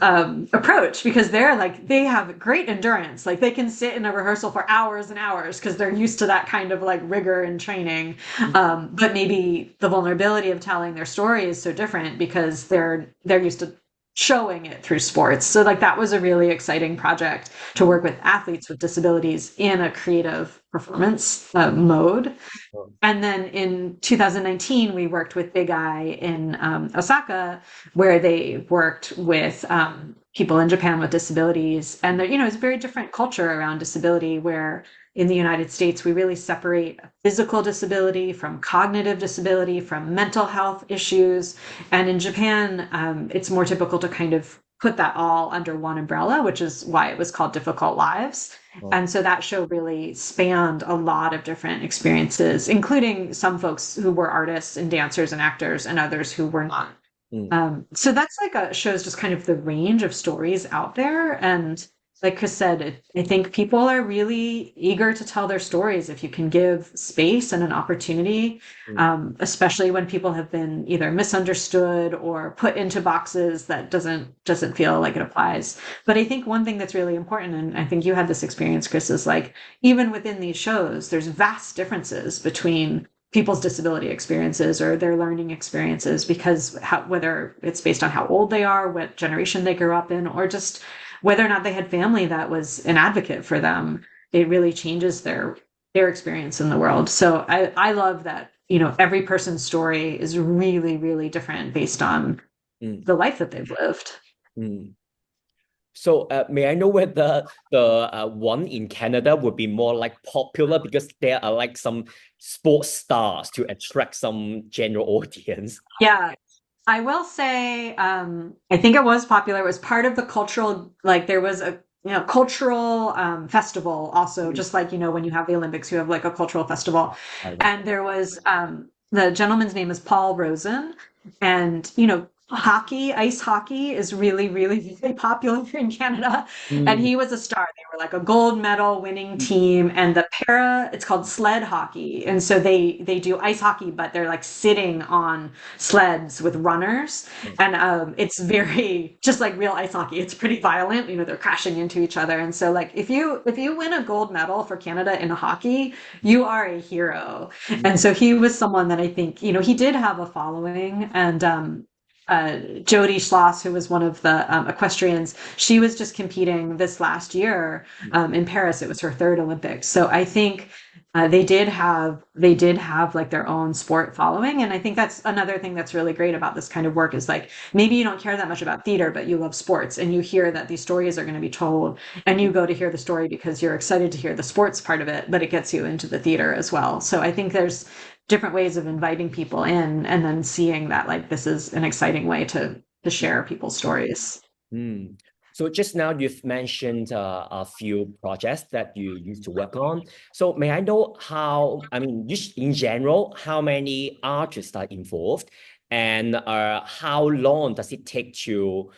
[SPEAKER 2] approach, because they have great endurance. Like they can sit in a rehearsal for hours and hours because they're used to that kind of like rigor and training. But maybe the vulnerability of telling their story is so different because they're used to showing it through sports. So like that was a really exciting project to work with athletes with disabilities in a creative performance mode. And then in 2019, we worked with Big Eye in Osaka, where they worked with people in Japan with disabilities. And it's a very different culture around disability, where in the United States, we really separate physical disability from cognitive disability, from mental health issues. And in Japan, it's more typical to kind of put that all under one umbrella, which is why it was called Difficult Lives. And so that show really spanned a lot of different experiences, including some folks who were artists and dancers and actors, and others who were not. So that's like shows just kind of the range of stories out there. And like Chris said, I think people are really eager to tell their stories if you can give space and an opportunity, especially when people have been either misunderstood or put into boxes that doesn't feel like it applies. But I think one thing that's really important, and I think you had this experience, Chris, is like even within these shows, there's vast differences between people's disability experiences or their learning experiences, because whether it's based on how old they are, what generation they grew up in, or just whether or not they had family that was an advocate for them, it really changes their experience in the world. So I love that, every person's story is really, really different based on the life that they've lived.
[SPEAKER 1] So may I know whether the one in Canada would be more like popular because there are like some sports stars to attract some general audience?
[SPEAKER 2] Yeah. I will say, I think it was popular. It was part of the cultural, like there was a cultural festival also, just like, when you have the Olympics, you have like a cultural festival. And there was, the gentleman's name is Paul Rosen. And, ice hockey is really, really, really popular in Canada. And he was a star. They were like a gold medal winning team. And it's called sled hockey. And so they do ice hockey, but they're like sitting on sleds with runners. And it's very, just like real ice hockey. It's pretty violent. They're crashing into each other. And so like, if you win a gold medal for Canada in hockey, you are a hero. And so he was someone that I think, he did have a following, and Jody Schloss, who was one of the equestrians, she was just competing this last year in Paris. It was her third Olympics. So I think they did have like their own sport following, and I think that's another thing that's really great about this kind of work is like maybe you don't care that much about theater, but you love sports, and you hear that these stories are going to be told, and you go to hear the story because you're excited to hear the sports part of it, but it gets you into the theater as well. So I think there's different ways of inviting people in, and then seeing that like this is an exciting way to share people's stories.
[SPEAKER 1] So just now you've mentioned a few projects that you used to work on. So may I know how, I mean, just in general, how many artists are involved, and how long does it take to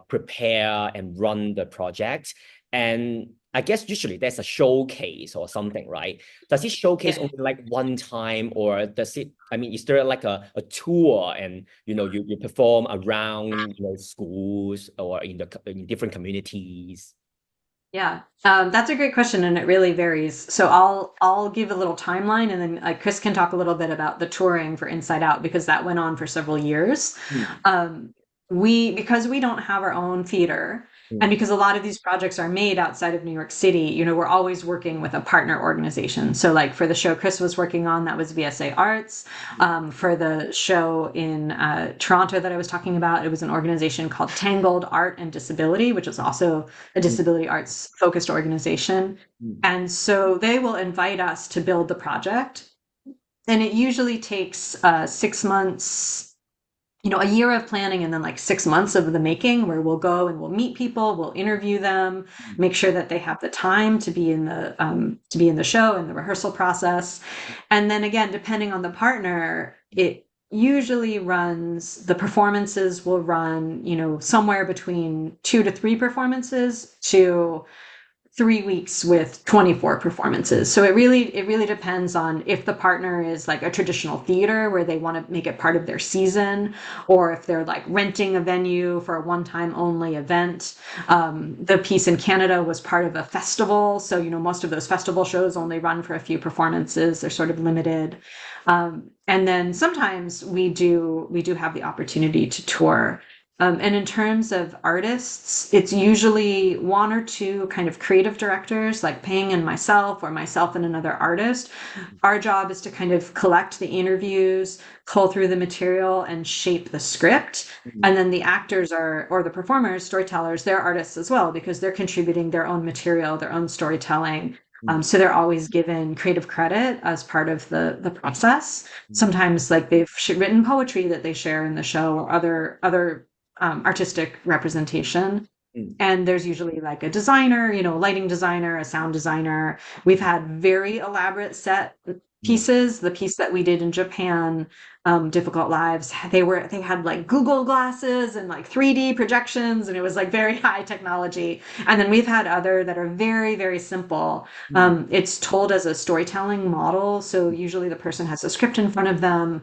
[SPEAKER 1] prepare and run the project? And I guess usually there's a showcase or something, right? Does it showcase only like one time, or does it, I mean, is there like a tour and, you know, you perform around, you know, schools or in different communities?
[SPEAKER 2] Yeah, that's a great question, and it really varies. So I'll give a little timeline, and then Chris can talk a little bit about the touring for Inside Out because that went on for several years. Because we don't have our own theater, and because a lot of these projects are made outside of New York City, you know, we're always working with a partner organization. So like for the show Chris was working on, that was VSA Arts. For the show in Toronto that I was talking about, it was an organization called Tangled Art and Disability, which is also a disability arts focused organization. And so they will invite us to build the project. And it usually takes 6 months, you know, a year of planning, and then like 6 months of the making, where we'll go and we'll meet people, we'll interview them, make sure that they have the time to be in the show and the rehearsal process. And then again, depending on the partner, it usually runs, the performances will run, you know, somewhere between 2 to 3 performances to 3 weeks with 24 performances. So it really depends on if the partner is like a traditional theater where they want to make it part of their season, or if they're like renting a venue for a one-time only event. The piece in Canada was part of a festival. So, you know, most of those festival shows only run for a few performances. They're sort of limited. And then sometimes we do have the opportunity to tour. And in terms of artists, it's usually 1 or 2 kind of creative directors like Ping and myself, or myself and another artist. Our job is to kind of collect the interviews, cull through the material, and shape the script. And then the actors or the performers, storytellers, they're artists as well, because they're contributing their own material, their own storytelling. So they're always given creative credit as part of the process. Sometimes like they've written poetry that they share in the show, or other artistic representation. And there's usually like a designer, you know, a lighting designer, a sound designer. We've had very elaborate set pieces. The piece that we did in Japan, Difficult Lives, they had like Google glasses and like 3D projections, and it was like very high technology. And then we've had other that are very, very simple. It's told as a storytelling model. So usually the person has a script in front of them.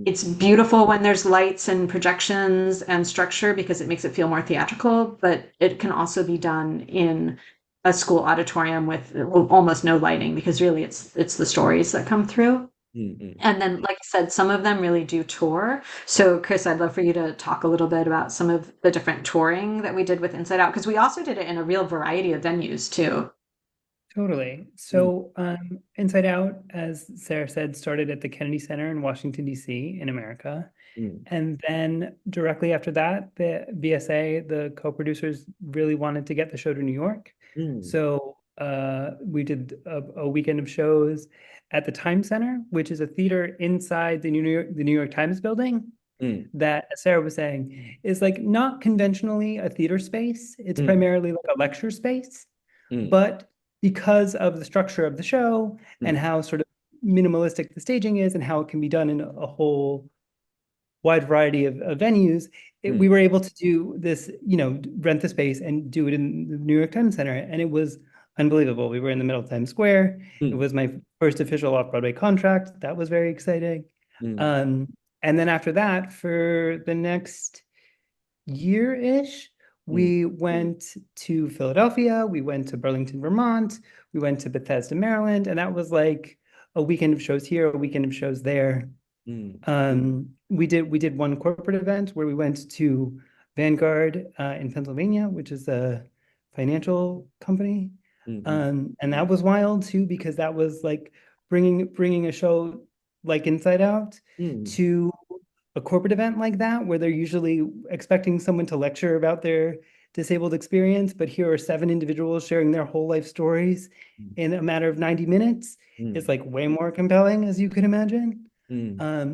[SPEAKER 2] It's beautiful when there's lights and projections and structure because it makes it feel more theatrical, but it can also be done in a school auditorium with almost no lighting, because really it's the stories that come through. And then, like I said, some of them really do tour. So Chris, I'd love for you to talk a little bit about some of the different touring that we did with Inside Out, because we also did it in a real variety of venues too.
[SPEAKER 3] Totally. So Inside Out, as Sarah said, started at the Kennedy Center in Washington, D.C. in America. And then directly after that, the VSA, the co-producers, really wanted to get the show to New York. So we did a weekend of shows at the Times Center, which is a theater inside the New York Times building. That, as Sarah was saying, is like not conventionally a theater space. It's primarily like a lecture space. But because of the structure of the show and how sort of minimalistic the staging is and how it can be done in a whole wide variety of venues, we were able to do this, you know, rent the space and do it in the New York Times Center. And it was unbelievable. We were in the middle of Times Square. It was my first official off-Broadway contract. That was very exciting. And then after that, for the next year-ish, we went to Philadelphia, we went to Burlington, Vermont, we went to Bethesda, Maryland, and that was like a weekend of shows here, a weekend of shows there. We did one corporate event where we went to Vanguard in Pennsylvania, which is a financial company. And that was wild too, because that was like bringing a show like Inside Out to a corporate event like that, where they're usually expecting someone to lecture about their disabled experience, but here are 7 individuals sharing their whole life stories in a matter of 90 minutes. It's like way more compelling, as you could imagine.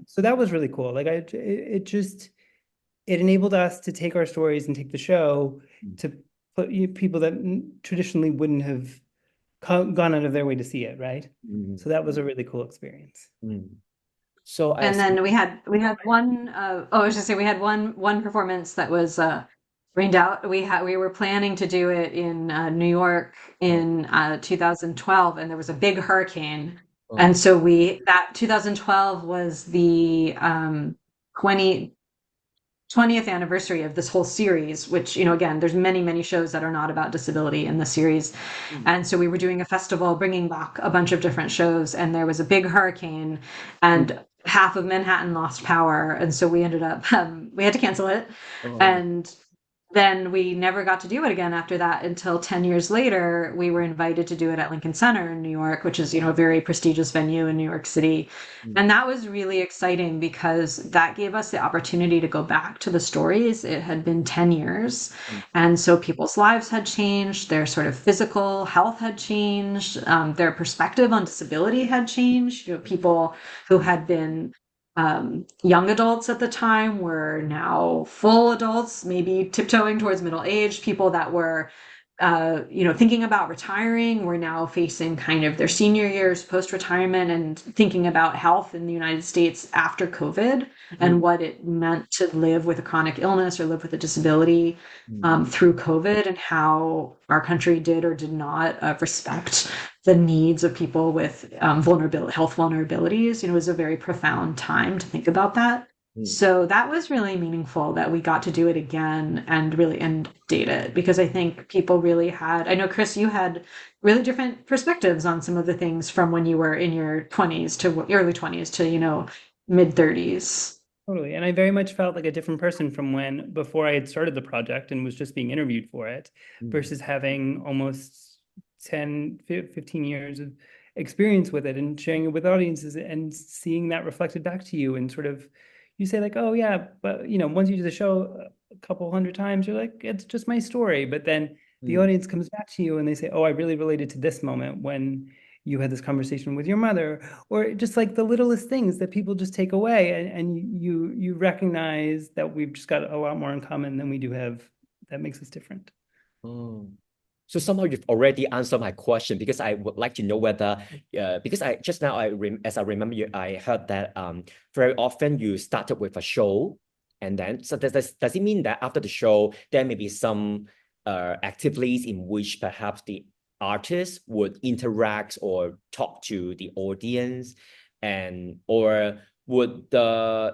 [SPEAKER 3] So that was really cool. Like it enabled us to take our stories and take the show to put people that traditionally wouldn't have gone out of their way to see it, right? So that was a really cool experience.
[SPEAKER 1] So
[SPEAKER 2] And then we had one I was just say we had one performance that was rained out. We were planning to do it in New York in 2012, and there was a big hurricane. And so that 2012 was the 20th anniversary of this whole series, which, again, there's many shows that are not about disability in the series. And so we were doing a festival, bringing back a bunch of different shows, and there was a big hurricane, and half of Manhattan lost power. And so we ended up, we had to cancel it. And then we never got to do it again after that until 10 years later. We were invited to do it at Lincoln Center in New York, which is, a very prestigious venue in New York City. And that was really exciting because that gave us the opportunity to go back to the stories. It had been 10 years. And so people's lives had changed, their sort of physical health had changed, their perspective on disability had changed. People who had been young adults at the time were now full adults, maybe tiptoeing towards middle age. People that were, thinking about retiring were now facing kind of their senior years post-retirement and thinking about health in the United States after COVID and what it meant to live with a chronic illness or live with a disability through COVID, and how our country did or did not respect the needs of people with health vulnerabilities. It was a very profound time to think about that. So that was really meaningful that we got to do it again and really date it, because I think people really I know, Chris, you had really different perspectives on some of the things from when you were in your 20s to early 20s to, mid 30s.
[SPEAKER 3] Totally. And I very much felt like a different person from before I had started the project and was just being interviewed for it, versus having almost 10, 15 years of experience with it and sharing it with audiences and seeing that reflected back to you. And sort of, you say like, oh yeah, but once you do the show a couple hundred times, you're like, it's just my story. But then the audience comes back to you and they say, oh, I really related to this moment when you had this conversation with your mother, or just like the littlest things that people just take away, and you recognize that we've just got a lot more in common than we do have that makes us different.
[SPEAKER 1] So somehow you've already answered my question, because I would like to know whether, because as I remember you, I heard that very often you started with a show, and then so does it mean that after the show there may be some activities in which perhaps the artist would interact or talk to the audience, or would I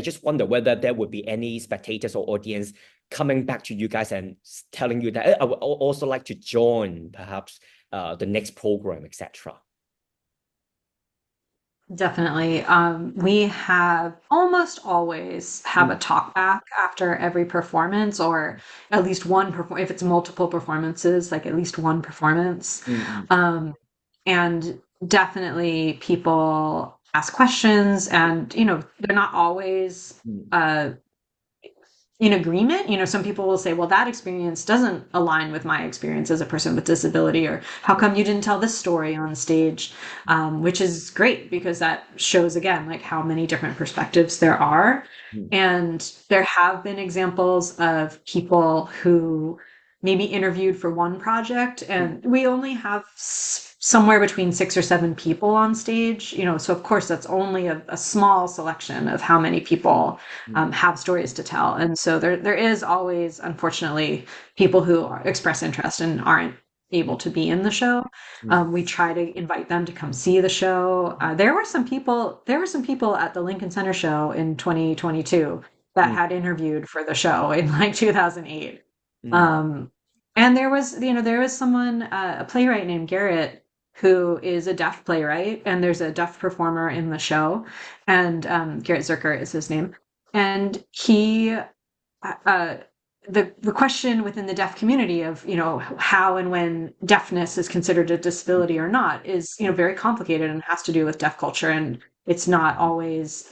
[SPEAKER 1] just wonder whether there would be any spectators or audience coming back to you guys and telling you that I would also like to join perhaps the next program, etc.
[SPEAKER 2] Definitely. We have almost always have a talk back after every performance, or at least one if it's multiple performances, like at least one performance. And definitely people ask questions, and they're not always in agreement. Some people will say, well, that experience doesn't align with my experience as a person with disability, or how come you didn't tell this story on stage? Which is great, because that shows again like how many different perspectives there are. And there have been examples of people who maybe interviewed for one project, and we only have somewhere between 6 or 7 people on stage, so of course that's only a small selection of how many people have stories to tell. And so there is always, unfortunately, people who express interest and aren't able to be in the show. We try to invite them to come see the show. There were some people at the Lincoln Center show in 2022 that had interviewed for the show in like 2008. And there was someone, a playwright named Garrett, who is a deaf playwright, and there's a deaf performer in the show, and Garrett Zerker is his name, and he the question within the deaf community of, how and when deafness is considered a disability or not is, very complicated and has to do with deaf culture, and it's not always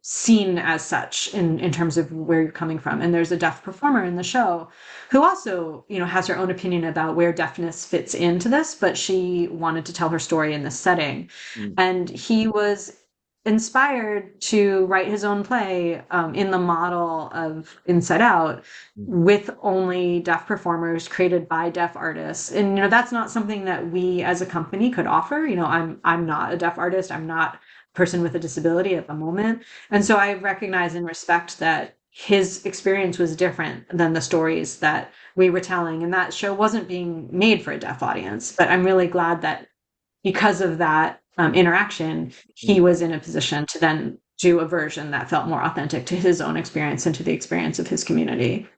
[SPEAKER 2] seen as such in terms of where you're coming from. And there's a deaf performer in the show who also, has her own opinion about where deafness fits into this, but she wanted to tell her story in this setting. And he was inspired to write his own play in the model of Inside Out with only deaf performers created by deaf artists. And that's not something that we as a company could offer. I'm not a deaf artist. I'm not a person with a disability at the moment. And so I recognize and respect that his experience was different than the stories that we were telling. And that show wasn't being made for a deaf audience. But I'm really glad that because of that interaction, he was in a position to then do a version that felt more authentic to his own experience and to the experience of his community.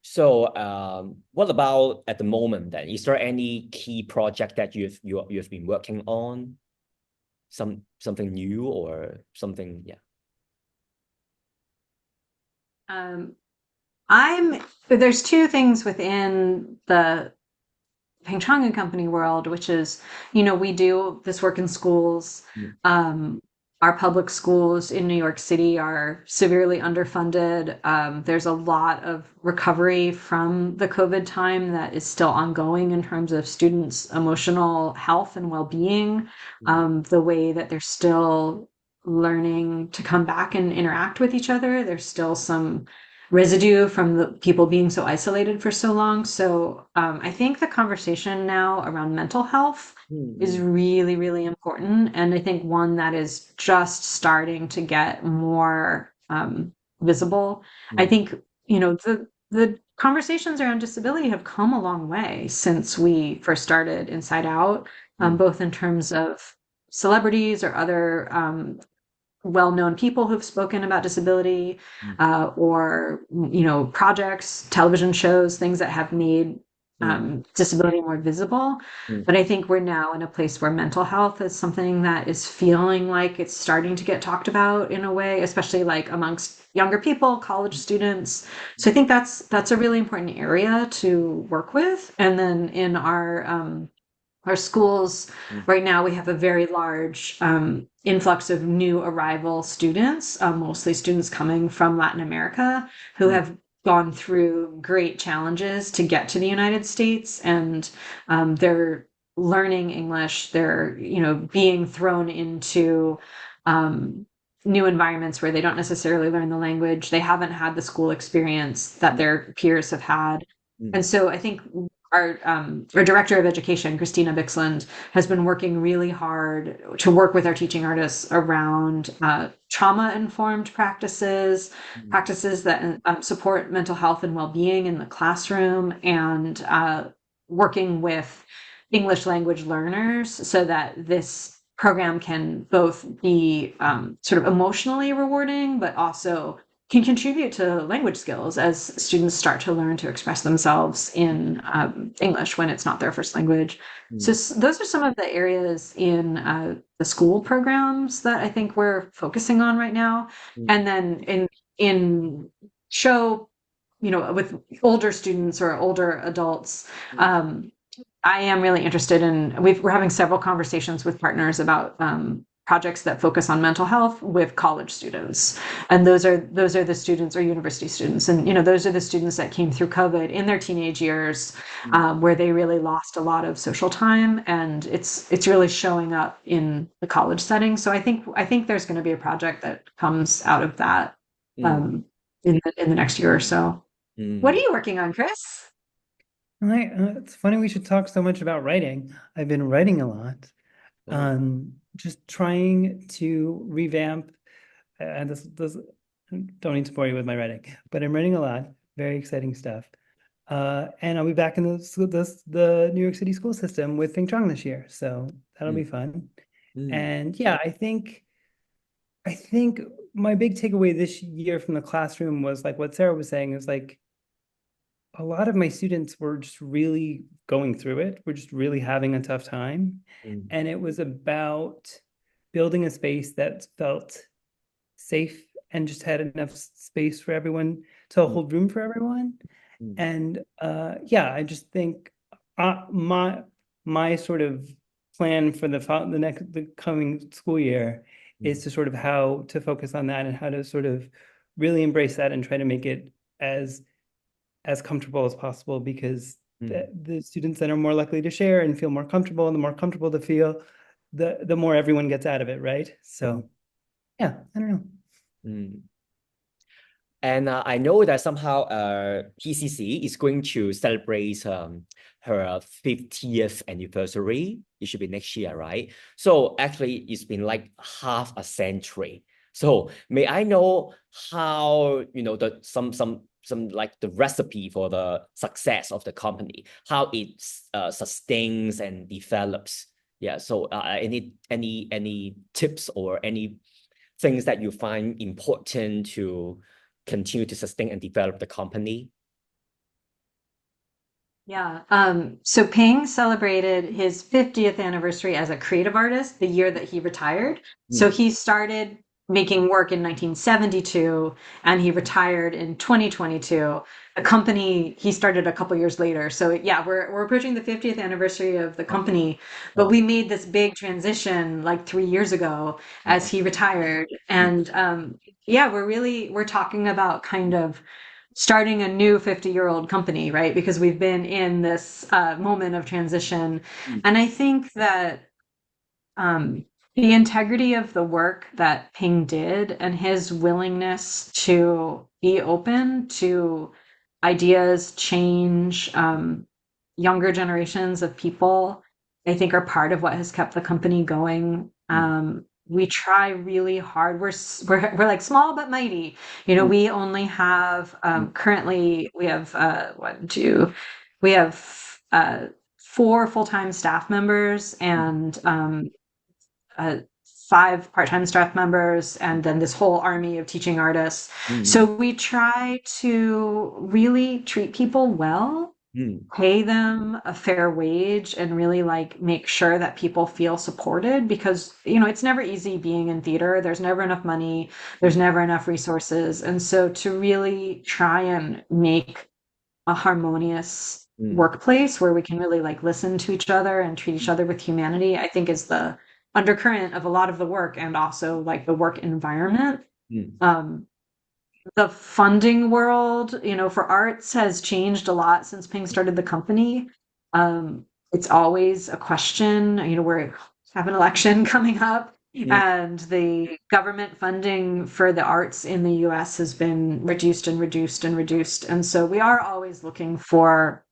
[SPEAKER 1] So what about at the moment then? Is there any key project that you've been working on? Something new or something?
[SPEAKER 2] There's two things within the Ping Chong and Company world, which is, we do this work in schools. Our public schools in New York City are severely underfunded. There's a lot of recovery from the COVID time that is still ongoing in terms of students' emotional health and well-being, the way that they're still learning to come back and interact with each other. There's still some residue from the people being so isolated for so long. So I think the conversation now around mental health is really, really important. And I think one that is just starting to get more visible. I think, the conversations around disability have come a long way since we first started Inside Out, both in terms of celebrities or other well-known people who've spoken about disability, or projects, television shows, things that have made disability more visible. But I think we're now in a place where mental health is something that is feeling like it's starting to get talked about in a way, especially like amongst younger people, college students. So I think that's a really important area to work with. And then in our schools right now, we have a very large influx of new arrival students, mostly students coming from Latin America who have gone through great challenges to get to the United States, and they're learning English. They're, being thrown into new environments where they don't necessarily learn the language. They haven't had the school experience that their peers have had. And so I think our director of education, Christina Bixland, has been working really hard to work with our teaching artists around trauma-informed practices that support mental health and well-being in the classroom, and working with English language learners so that this program can both be sort of emotionally rewarding, but also can contribute to language skills as students start to learn to express themselves in English when it's not their first language. So those are some of the areas in the school programs that I think we're focusing on right now. And then in show, with older students or older adults, I am really interested in, we're having several conversations with partners about projects that focus on mental health with college students. And those are the students, or university students. And, those are the students that came through COVID in their teenage years, where they really lost a lot of social time. And it's really showing up in the college setting. So I think there's going to be a project that comes out of that in the next year or so. What are you working on, Chris?
[SPEAKER 3] It's funny we should talk so much about writing. I've been writing a lot. Just trying to revamp, and this don't need to bore you with my writing, but I'm writing a lot, very exciting stuff. And I'll be back in the New York City school system with Ping Chong this year, so that'll be fun. And yeah, I think my big takeaway this year from the classroom was like what Sarah was saying, is like a lot of my students were just really going through it. We're just really having a tough time. And it was about building a space that felt safe and just had enough space for everyone to hold room for everyone. And yeah, I just think my sort of plan for the coming school year is to sort of how to focus on that and how to sort of really embrace that and try to make it as comfortable as possible, because the students that are more likely to share and feel more comfortable, and the more comfortable to feel, the more everyone gets out of it, right? So yeah, I don't know.
[SPEAKER 1] And I know that somehow PCC is going to celebrate her 50th anniversary. It should be next year, right? So actually, it's been like half a century. So may I know how, some like the recipe for the success of the company, how it sustains and develops? Yeah. So any tips or any things that you find important to continue to sustain and develop the company?
[SPEAKER 2] Yeah. So Ping celebrated his 50th anniversary as a creative artist the year that he retired. So he started making work in 1972 and he retired in 2022. The company he started a couple years later. So yeah, we're approaching the 50th anniversary of the company, but we made this big transition like 3 years ago as he retired. And yeah, we're talking about kind of starting a new 50-year-old company, right? Because we've been in this moment of transition. And I think that the integrity of the work that Ping did and his willingness to be open to ideas, change, younger generations of people, I think are part of what has kept the company going. We try really hard. We're like small but mighty. We only have currently we have we have 4 full-time staff members and 5 part-time staff members, and then this whole army of teaching artists. So we try to really treat people well, pay them a fair wage, and really like make sure that people feel supported, because it's never easy being in theater. There's never enough money, there's never enough resources, and so to really try and make a harmonious workplace where we can really like listen to each other and treat each other with humanity, I think is the undercurrent of a lot of the work, and also like the work environment. The funding world, for arts has changed a lot since Ping started the company. It's always a question. We have an election coming up, and the government funding for the arts in the US has been reduced and reduced and reduced. And so we are always looking for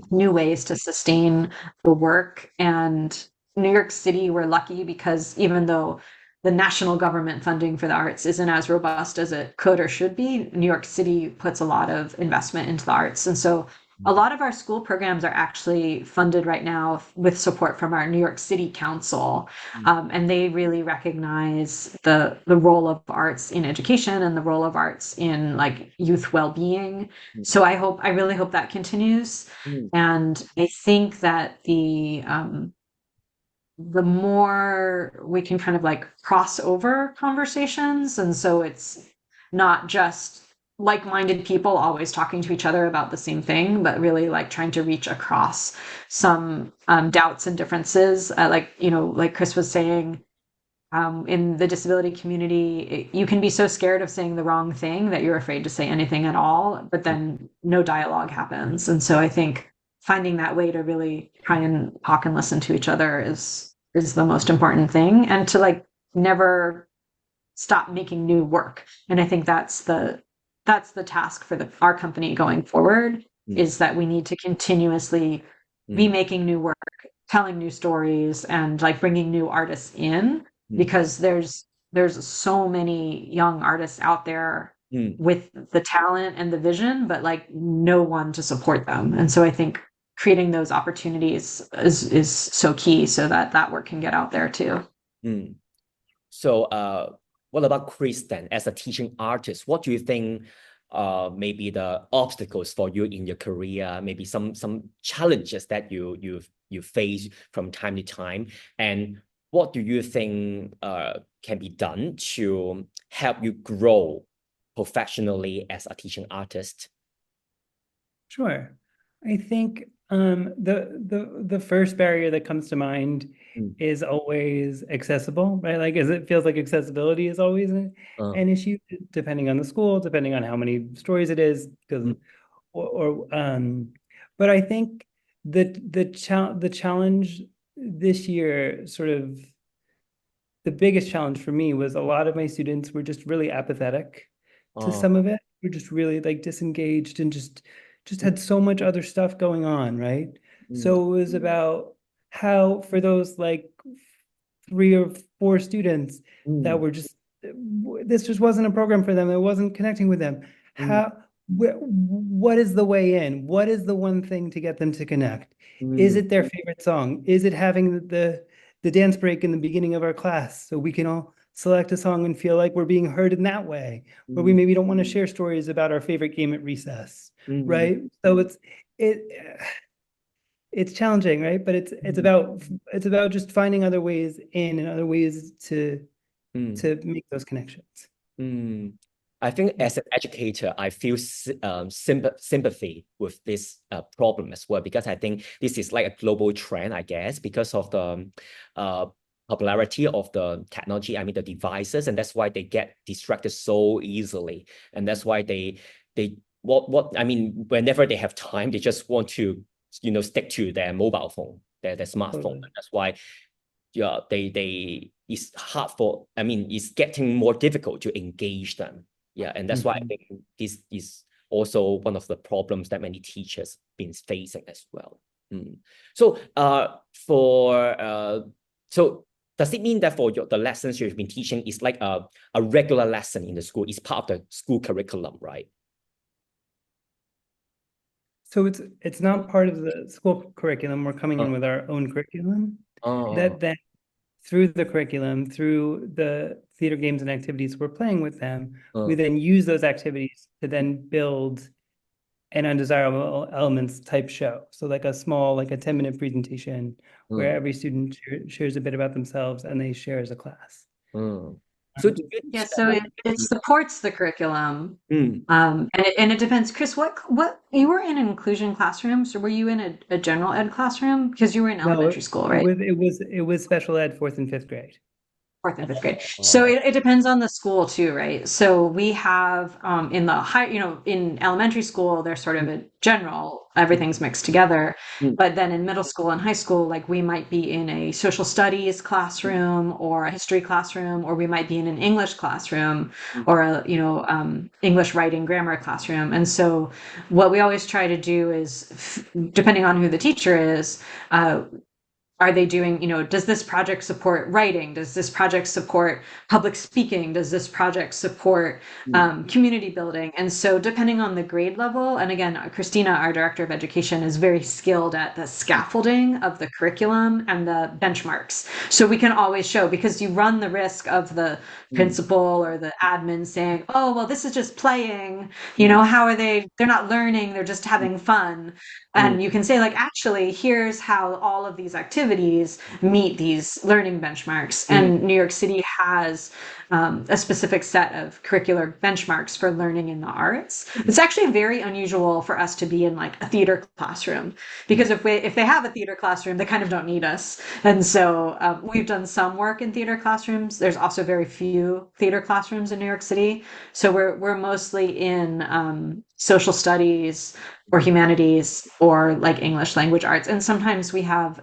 [SPEAKER 2] new ways to sustain the work. And New York City, we're lucky because even though the national government funding for the arts isn't as robust as it could or should be, New York City puts a lot of investment into the arts. And so a lot of our school programs are actually funded right now with support from our New York City Council. And they really recognize the role of arts in education and the role of arts in like youth well-being. So I really hope that continues. And I think that the more we can kind of like cross over conversations, and so it's not just like-minded people always talking to each other about the same thing, but really like trying to reach across some doubts and differences, like Chris was saying, in the disability community, you can be so scared of saying the wrong thing that you're afraid to say anything at all, but then no dialogue happens. And so I think finding that way to really try and talk and listen to each other is the most important thing, and to like never stop making new work. And I think that's the task for our company going forward, is that we need to continuously be making new work, telling new stories, and like bringing new artists in, because there's so many young artists out there with the talent and the vision, but like no one to support them. And so I think creating those opportunities is so key, so that work can get out there too.
[SPEAKER 1] So what about Chris then, as a teaching artist? What do you think maybe the obstacles for you in your career, maybe some challenges that you face from time to time, and what do you think can be done to help you grow professionally as a teaching artist?
[SPEAKER 3] Sure. I think the first barrier that comes to mind is always accessible, right? Like, as it feels like accessibility is always an issue, depending on the school, depending on how many stories it is, because but I think the challenge this year, sort of the biggest challenge for me, was a lot of my students were just really apathetic to some of it. We're just really like disengaged and just had so much other stuff going on, right? So it was about how, for those like 3 or 4 students that were just, this just wasn't a program for them, it wasn't connecting with them. What is the way in? What is the one thing to get them to connect? Is it their favorite song? Is it having the dance break in the beginning of our class so we can all select a song and feel like we're being heard in that way, where we maybe don't want to share stories about our favorite game at recess, right? So it's challenging, right? But it's about just finding other ways in and other ways to make those connections.
[SPEAKER 1] I think as an educator, I feel sympathy with this problem as well, because I think this is like a global trend, I guess, because of the popularity of the technology, I mean the devices, and that's why they get distracted so easily, and that's why they I mean, whenever they have time, they just want to stick to their mobile phone, their smartphone, and that's why it's hard for, I mean, it's getting more difficult to engage them. Yeah, and that's why I think this is also one of the problems that many teachers been facing as well. So so does it mean that for the lessons you've been teaching is like a regular lesson in the school, is part of the school curriculum, right?
[SPEAKER 3] So it's not part of the school curriculum. We're coming in with our own curriculum. That through the curriculum, through the theater games and activities we're playing with them, we then use those activities to then build an undesirable elements type show. So like a small, like a 10-minute presentation where every student shares a bit about themselves and they share as a class.
[SPEAKER 1] So
[SPEAKER 2] it supports the curriculum, and it depends. Chris, what you were in inclusion classrooms, or were you in a general ed classroom? Because you were in elementary school, right?
[SPEAKER 3] It was special ed 4th and 5th grade.
[SPEAKER 2] 4th and 5th grade. So it depends on the school too, right? So we have in the high, in elementary school, there's sort of a general, everything's mixed together. But then in middle school and high school, like we might be in a social studies classroom or a history classroom, or we might be in an English classroom or a, English writing grammar classroom. And so what we always try to do is, depending on who the teacher is, are they doing, does this project support writing? Does this project support public speaking? Does this project support community building? And so depending on the grade level, and again, Christina, our director of education, is very skilled at the scaffolding of the curriculum and the benchmarks. So we can always show, because you run the risk of the principal or the admin saying, oh, well, this is just playing, how are they're not learning, they're just having fun. And you can say, like, actually, here's how all of these activities meet these learning benchmarks. And New York City has a specific set of curricular benchmarks for learning in the arts. It's actually very unusual for us to be in like a theater classroom, because if they have a theater classroom, they kind of don't need us. And so we've done some work in theater classrooms. There's also very few theater classrooms in New York City. So we're mostly in social studies or humanities or like English language arts. And sometimes we have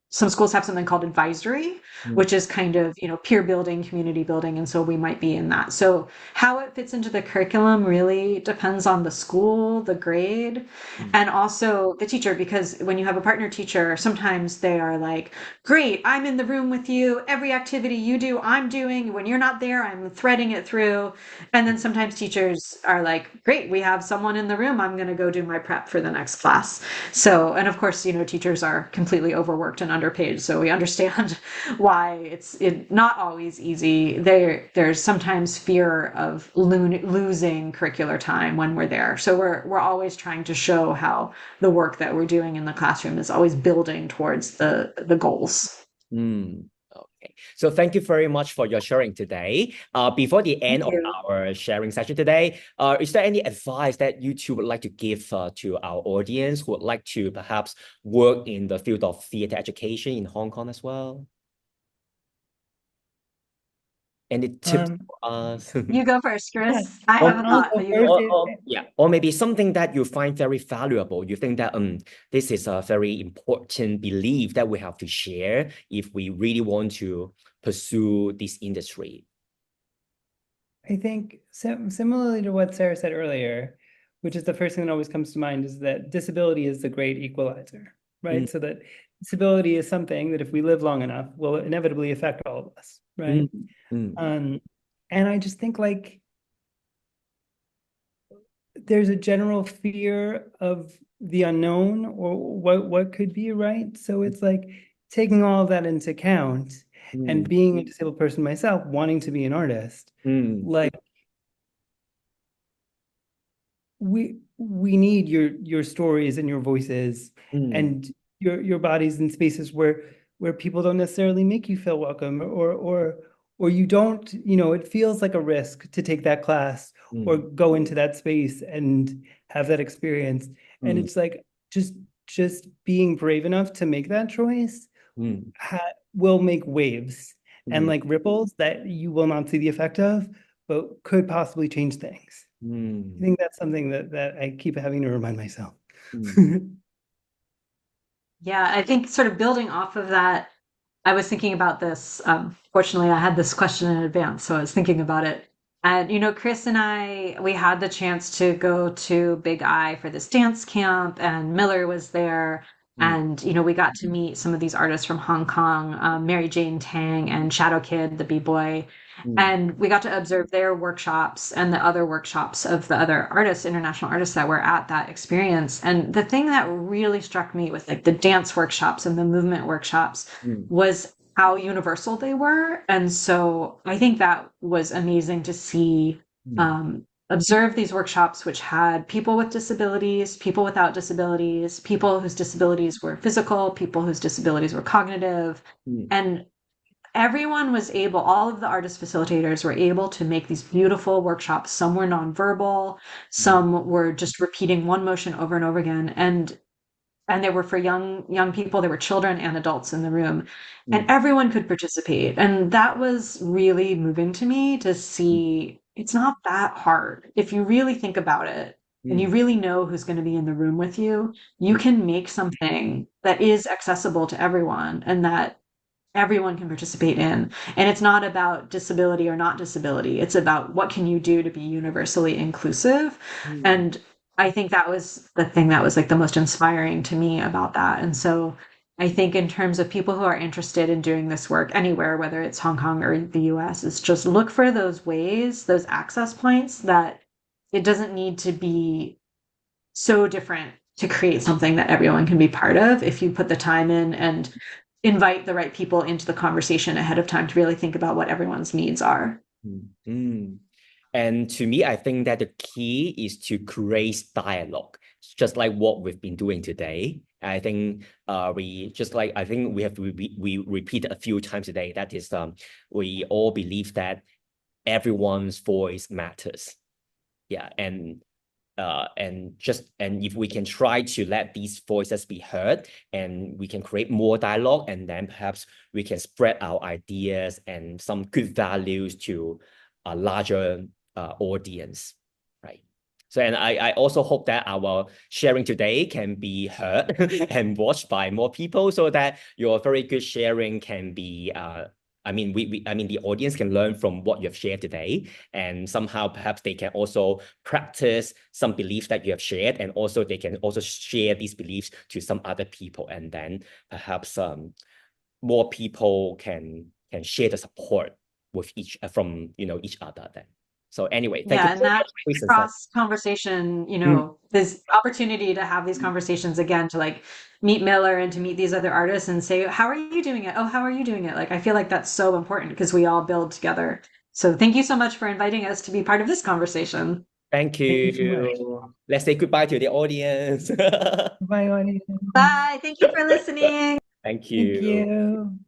[SPEAKER 2] some schools have something called advisory, which is kind of, peer building, community building. And so we might be in that. So how it fits into the curriculum really depends on the school, the grade, and also the teacher, because when you have a partner teacher, sometimes they are like, great, I'm in the room with you. Every activity you do, I'm doing. When you're not there, I'm threading it through. And then sometimes teachers are like, great, we have someone in the room. I'm going to go do my prep for the next class. So, and of course, teachers are completely overworked and underpaid, so we understand why it's not always easy. There's sometimes fear of losing curricular time when we're there. So we're always trying to show how the work that we're doing in the classroom is always building towards the goals.
[SPEAKER 1] Okay, so thank you very much for your sharing today. Before the end of
[SPEAKER 2] Thank you.
[SPEAKER 1] our sharing session today, is there any advice that you two would like to give to our audience who would like to perhaps work in the field of theater education in Hong Kong as well? Any tips for us?
[SPEAKER 2] You go first,
[SPEAKER 3] Yeah,
[SPEAKER 2] Chris. I have a
[SPEAKER 3] I'll
[SPEAKER 2] thought,
[SPEAKER 3] go
[SPEAKER 2] but you go
[SPEAKER 3] first.
[SPEAKER 2] first.
[SPEAKER 1] Yeah, or maybe something that you find very valuable. You think that this is a very important belief that we have to share if we really want to pursue this industry.
[SPEAKER 3] I think similarly to what Sarah said earlier, which is the first thing that always comes to mind, is that disability is the great equalizer, right? So that disability is something that if we live long enough will inevitably affect all of us, right? And I just think like there's a general fear of the unknown or what could be, right? So it's like taking all of that into account and being a disabled person myself, wanting to be an artist, like we need your stories and your voices and your bodies in spaces where people don't necessarily make you feel welcome or you don't, it feels like a risk to take that class or go into that space and have that experience. And it's like just being brave enough to make that choice will make waves and like ripples that you will not see the effect of, but could possibly change things. I think that's something that I keep having to remind myself.
[SPEAKER 2] Yeah, I think sort of building off of that, I was thinking about this. Fortunately, I had this question in advance, so I was thinking about it. And, Chris and I, we had the chance to go to Big Eye for this dance camp, and Miller was there. And, we got to meet some of these artists from Hong Kong, Mary Jane Tang and Shadow Kid, the B-boy. And we got to observe their workshops and the other workshops of the other artists, international artists that were at that experience. And the thing that really struck me with like the dance workshops and the movement workshops was how universal they were. And so I think that was amazing to see, observe these workshops, which had people with disabilities, people without disabilities, people whose disabilities were physical, people whose disabilities were cognitive. And everyone was able, all of the artist facilitators were able to make these beautiful workshops. Some were nonverbal, some were just repeating one motion over and over again. And they were for young people. There were children and adults in the room, and everyone could participate. And that was really moving to me to see it's not that hard. If you really think about it and you really know who's going to be in the room with you, you can make something that is accessible to everyone and that everyone can participate in. And it's not about disability or not disability. It's about what can you do to be universally inclusive. And I think that was the thing that was like the most inspiring to me about that. And so I think in terms of people who are interested in doing this work anywhere, whether it's Hong Kong or the US, is just look for those ways, those access points that it doesn't need to be so different to create something that everyone can be part of if you put the time in and invite the right people into the conversation ahead of time to really think about what everyone's needs are.
[SPEAKER 1] And to me, I think that the key is to create dialogue, just like what we've been doing today. I think we repeat a few times today. That is, we all believe that everyone's voice matters. Yeah, and if we can try to let these voices be heard, and we can create more dialogue, and then perhaps we can spread our ideas and some good values to a larger audience, right? So, and I also hope that our sharing today can be heard and watched by more people, so that your very good sharing can be the audience can learn from what you have shared today, and somehow perhaps they can also practice some beliefs that you have shared, and also they can also share these beliefs to some other people, and then perhaps more people can share the support with each other then. So anyway, thank
[SPEAKER 2] Yeah,
[SPEAKER 1] you
[SPEAKER 2] and
[SPEAKER 1] so
[SPEAKER 2] that
[SPEAKER 1] much, Chris and Sam.
[SPEAKER 2] cross conversation, this opportunity to have these conversations again, to like meet Miller and to meet these other artists and say, how are you doing it? Oh, how are you doing it? Like, I feel like that's so important because we all build together. So thank you so much for inviting us to be part of this conversation.
[SPEAKER 1] Thank
[SPEAKER 3] Thank you so
[SPEAKER 1] you.
[SPEAKER 3] much.
[SPEAKER 1] Let's say goodbye to the audience.
[SPEAKER 3] Bye, audience.
[SPEAKER 2] Bye. Thank you for listening.
[SPEAKER 1] Thank
[SPEAKER 3] Thank
[SPEAKER 1] you.
[SPEAKER 3] you.